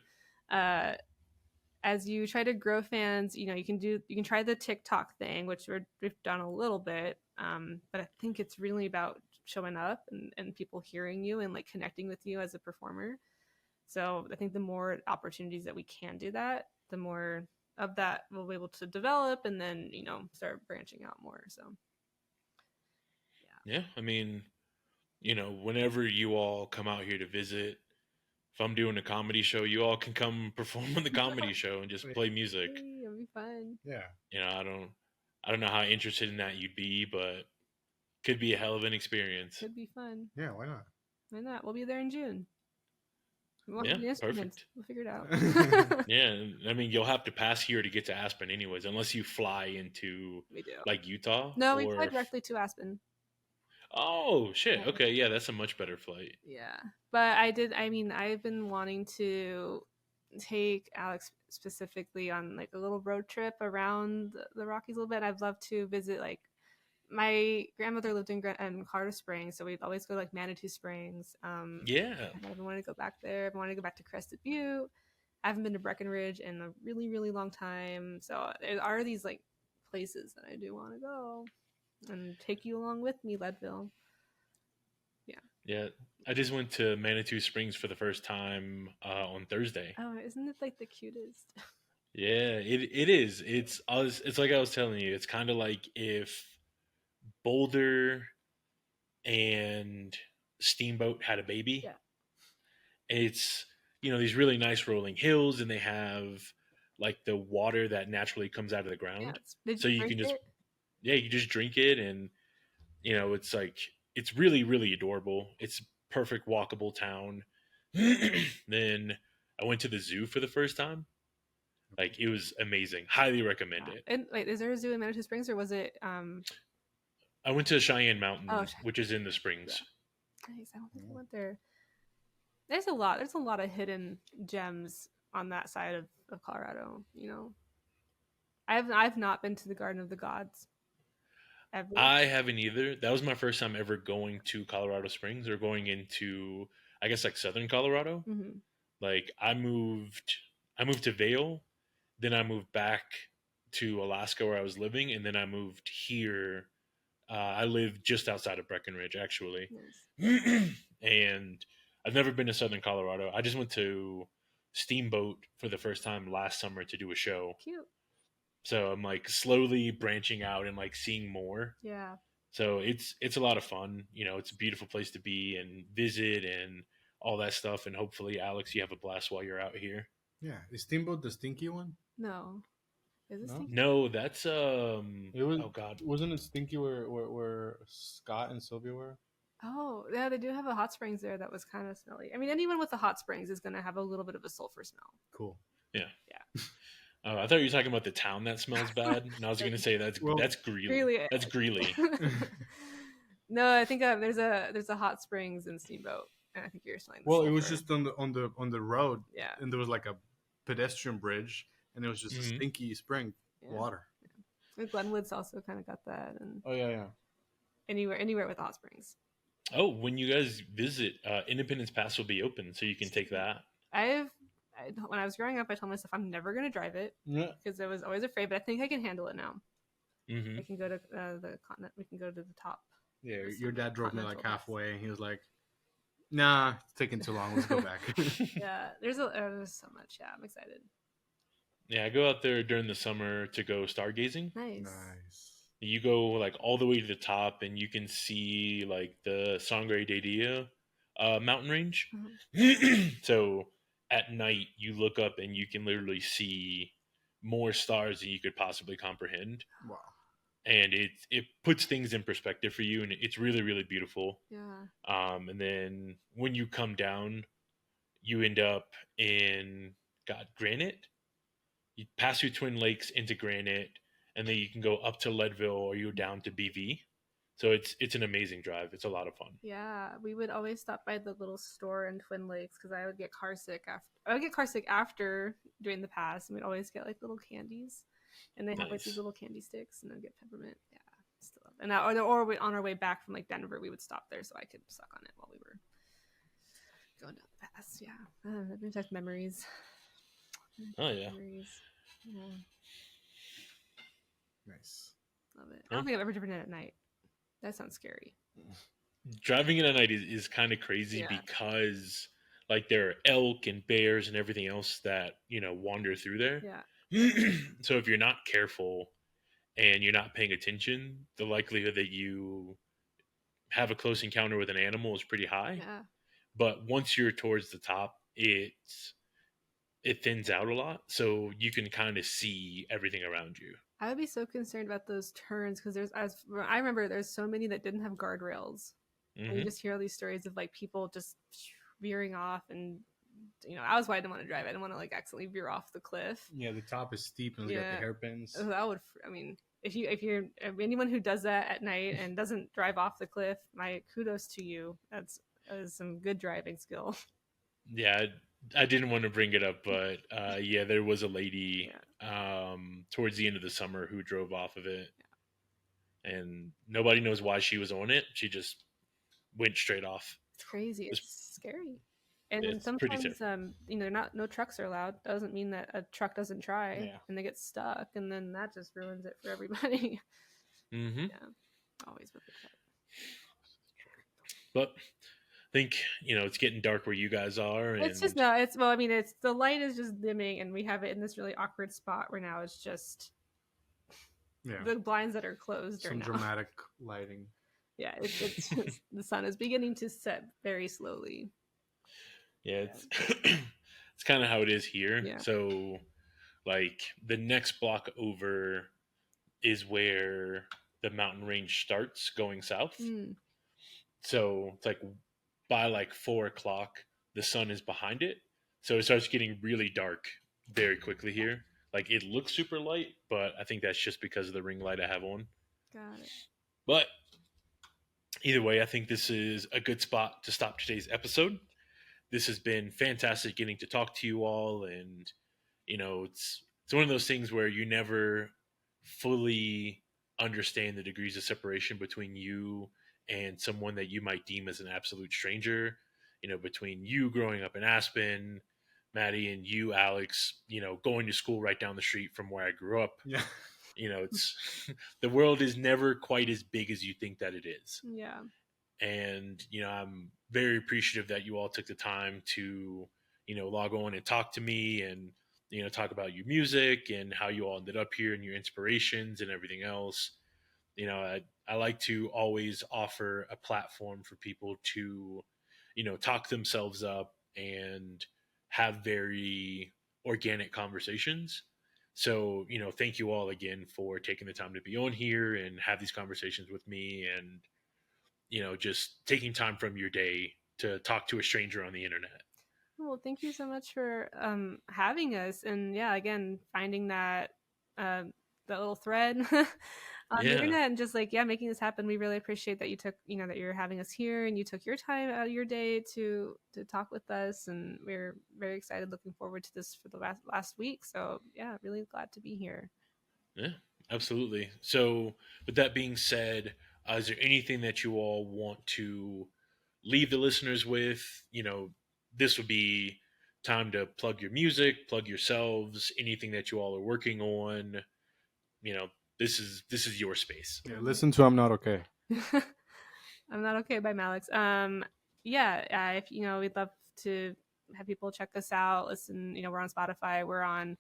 As you try to grow fans, you can try the TikTok thing, which we've done a little bit. But I think it's really about showing up and people hearing you and like connecting with you as a performer. So I think the more opportunities that we can do that, the more of that we'll be able to develop and then, start branching out more. So Yeah. I mean, whenever you all come out here to visit, if I'm doing a comedy show, you all can come perform on the comedy show and just play music. hey, it'll be fun. Yeah. I don't know how interested in that you'd be, but could be a hell of an experience. Could be fun. Yeah. Why not? Why not? We'll be there in June. Yeah, perfect. We'll figure it out. Yeah, I mean, you'll have to pass here to get to Aspen, anyways, unless you fly into We do. like Utah. No, we fly directly to Aspen. Oh shit! Yeah. Okay, yeah, that's a much better flight. Yeah, but I've been wanting to take Alex specifically on like a little road trip around the Rockies a little bit. I'd love to visit, like, my grandmother lived in Colorado Springs, so we'd always go to like Manitou Springs. Yeah, I've wanted to go back there. I want to go back to Crested Butte. I haven't been to Breckenridge in a really, really long time. So there are these like places that I do want to go and take you along with me, Leadville. yeah. I just went to Manitou Springs for the first time on Thursday. Oh, isn't it like the cutest? Yeah, it is. It's like I was telling you. It's kind of like if Boulder and Steamboat had a baby. Yeah. It's these really nice rolling hills, and they have like the water that naturally comes out of the ground. Yeah, so you can just you just drink it, and it's like it's really, really adorable. It's perfect walkable town. Then I went to the zoo for the first time. Like, it was amazing. Highly recommend it. And wait, is there a zoo in Manitou Springs, or was it I went to Cheyenne Mountain, Oh, which is in the Springs. Nice. I don't think I went there. There's a lot of hidden gems on that side of Colorado, I've not been to the Garden of the Gods. ever? I haven't either. That was my first time ever going to Colorado Springs or going into, I guess, like southern Colorado. Hmm. Like I moved to Vail, then I moved back to Alaska where I was living, and then I moved here. I live just outside of Breckenridge, actually, Nice. and I've never been to southern Colorado. I just went to Steamboat for the first time last summer to do a show. Cute. So I'm like slowly branching out and like seeing more. Yeah. So it's a lot of fun. You know, it's a beautiful place to be and visit and all that stuff. And hopefully, Alex, you have a blast while you're out here. Yeah, is Steamboat the stinky one? No. Is this No? stinky? No, that's It was. oh god. Wasn't it stinky where Scott and Sylvia were? Oh, yeah, they do have a hot springs there that was kind of smelly. I mean, anyone with a hot springs is going to have a little bit of a sulfur smell. Cool. Yeah. Yeah. I thought you were talking about the town that smells bad, and I was going to say that's Greeley. Greeley. That's Greeley. No, I think there's a hot springs in Steamboat, and I think you're smelling. Well, it was just on the road, yeah. and there was like a pedestrian bridge, and it was just a stinky spring water. Yeah. Glenwood's also kind of got that, and Oh yeah. anywhere with hot springs. Oh, when you guys visit, Independence Pass will be open, so you can take that. When I was growing up, I told myself I'm never going to drive it Yeah. because I was always afraid, but I think I can handle it now. Mm-hmm. I can go to the continent. We can go to the top. Yeah, There's your some dad drove me continental like halfway, and he was like, "Nah, it's taking too long. Let's go back." Yeah, there's so much. Yeah, I'm excited. Yeah, I go out there during the summer to go stargazing. Nice. Nice. You go like all the way to the top, and you can see like the Sangre de Dia mountain range. So at night, you look up and you can literally see more stars than you could possibly comprehend. Wow. And it puts things in perspective for you, and it's really, really beautiful. Yeah. And then when you come down, you end up in Granite. You pass through Twin Lakes into Granite, and then you can go up to Leadville or you go down to BV. So it's an amazing drive. It's a lot of fun. Yeah, we would always stop by the little store in Twin Lakes because I would get car sick after. I would get car sick after doing the pass, and we'd always get like little candies, and they have like these little candy sticks, and I'd get peppermint. Yeah, still love it. And on our way back from like Denver, we would stop there so I could suck on it while we were going down the pass. Yeah, that brings back memories. Oh yeah. Memories. Yeah, Nice. love it. I don't think I've ever driven it at night. That sounds scary. Driving it at night is kind of crazy Yeah. because like there are elk and bears and everything else that wander through there. Yeah. So if you're not careful and you're not paying attention, the likelihood that you have a close encounter with an animal is pretty high. Yeah. But once you're towards the top, it thins out a lot, so you can kind of see everything around you. I would be so concerned about those turns because I remember there's so many that didn't have guardrails. And you just hear all these stories of like people just veering off, and I was why I didn't want to drive. I didn't want to like accidentally veer off the cliff. Yeah, the top is steep and it's got the hairpins. That would, I mean, if you're anyone who does that at night and doesn't drive off the cliff, my kudos to you. That is some good driving skill. Yeah, I didn't want to bring it up, but yeah, there was a lady towards the end of the summer who drove off of it, and nobody knows why she was on it. She just went straight off. It's crazy. It's scary. And it's sometimes no trucks are allowed. Doesn't mean that a truck doesn't try, and they get stuck, and then that just ruins it for everybody. Mm-hmm. Yeah, always with the truck. But I think it's getting dark where you guys are. And It's just it's the light is just dimming, and we have it in this really awkward spot where now it's just the blinds that are closed. Some dramatic lighting. Yeah, it's just, the sun is beginning to set very slowly. Yeah, it's it's kind of how it is here. Yeah. So, like the next block over is where the mountain range starts going south. So it's like by like 4:00, the sun is behind it. So it starts getting really dark very quickly here. Like it looks super light, but I think that's just because of the ring light I have on. Got it. But either way, I think this is a good spot to stop today's episode. This has been fantastic getting to talk to you all, and it's one of those things where you never fully understand the degrees of separation between you and someone that you might deem as an absolute stranger. Between you growing up in Aspen, Maddie, and you, Alex, going to school right down the street from where I grew up. Yeah. It's the world is never quite as big as you think that it is. Yeah. And, I'm very appreciative that you all took the time to, log on and talk to me and, talk about your music and how you all ended up here and your inspirations and everything else. I like to always offer a platform for people to, talk themselves up and have very organic conversations. So, thank you all again for taking the time to be on here and have these conversations with me and, just taking time from your day to talk to a stranger on the internet. Well, thank you so much for having us. And yeah, again, finding that little thread on the internet and just making this happen. We really appreciate that you took, that you're having us here and you took your time out of your day to talk with us. And we're very excited, looking forward to this for the last week. So yeah, really glad to be here. Yeah, absolutely. So with that being said, is there anything that you all want to leave the listeners with? This would be time to plug your music, plug yourselves, anything that you all are working on. This is your space. Yeah, listen to I'm Not Okay. I'm Not Okay by Malix. If we'd love to have people check us out, listen. We're on Spotify, we're on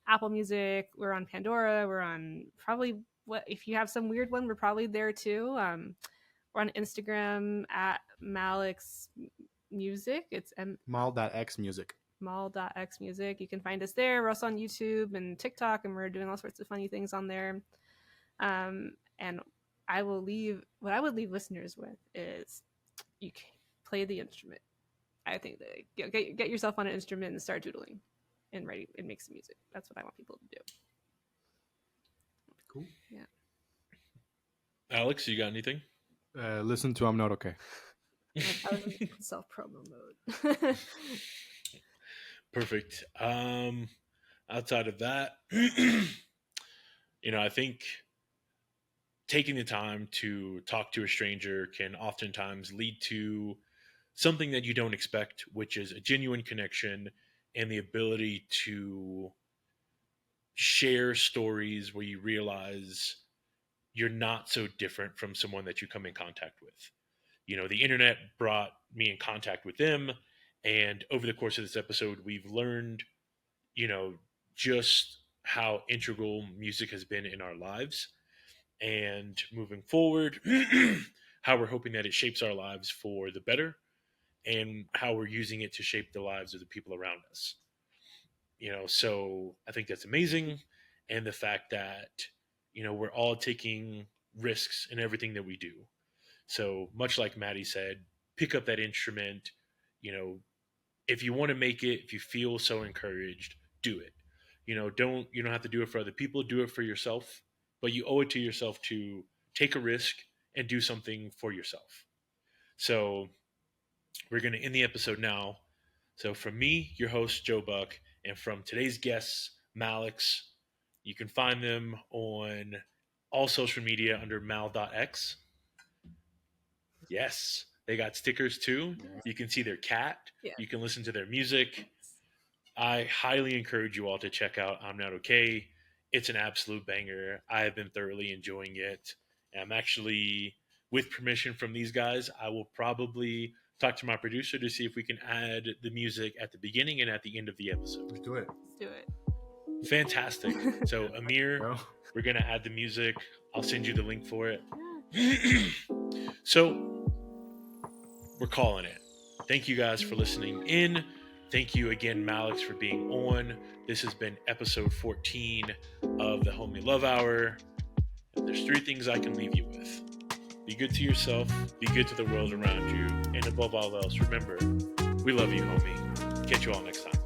Apple Music, we're on Pandora, we're on probably if you have some weird one, we're probably there too. We're on Instagram at Malix Music. It's Mal.x Music. Mal.x Music. You can find us there. We're also on YouTube and TikTok, and we're doing all sorts of funny things on there. And what I would leave listeners with is you can play the instrument. I think that get yourself on an instrument and start doodling and writing and make some music. That's what I want people to do. Cool. Yeah. Alex, you got anything? Listen to I'm Not Okay. I was in self-promo mode. Perfect. Outside of that, I think taking the time to talk to a stranger can oftentimes lead to something that you don't expect, which is a genuine connection and the ability to share stories where you realize you're not so different from someone that you come in contact with. The internet brought me in contact with them. And over the course of this episode, we've learned, just how integral music has been in our lives. And moving forward, how we're hoping that it shapes our lives for the better and how we're using it to shape the lives of the people around us. So I think that's amazing. And the fact that, we're all taking risks in everything that we do. So much like Maddie said, pick up that instrument. If you want to make it, if you feel so encouraged, do it. You don't have to do it for other people, do it for yourself, but you owe it to yourself to take a risk and do something for yourself. So we're going to end the episode now. So from me, your host, Joe Buck, and from today's guests, Malix, you can find them on all social media under mal.x. Yes, they got stickers too. You can see their cat. Yeah. You can listen to their music. I highly encourage you all to check out I'm Not Okay. It's an absolute banger. I have been thoroughly enjoying it. And I'm actually, with permission from these guys, I will probably talk to my producer to see if we can add the music at the beginning and at the end of the episode. Let's do it. Let's do it. Fantastic. So Amir, we're going to add the music. I'll send you the link for it. So we're calling it. Thank you guys for listening in. Thank you again, Malix, for being on. This has been episode 14 of the Homie Love Hour. And there's 3 things I can leave you with. Be good to yourself, be good to the world around you, and above all else, remember, we love you, homie. Catch you all next time.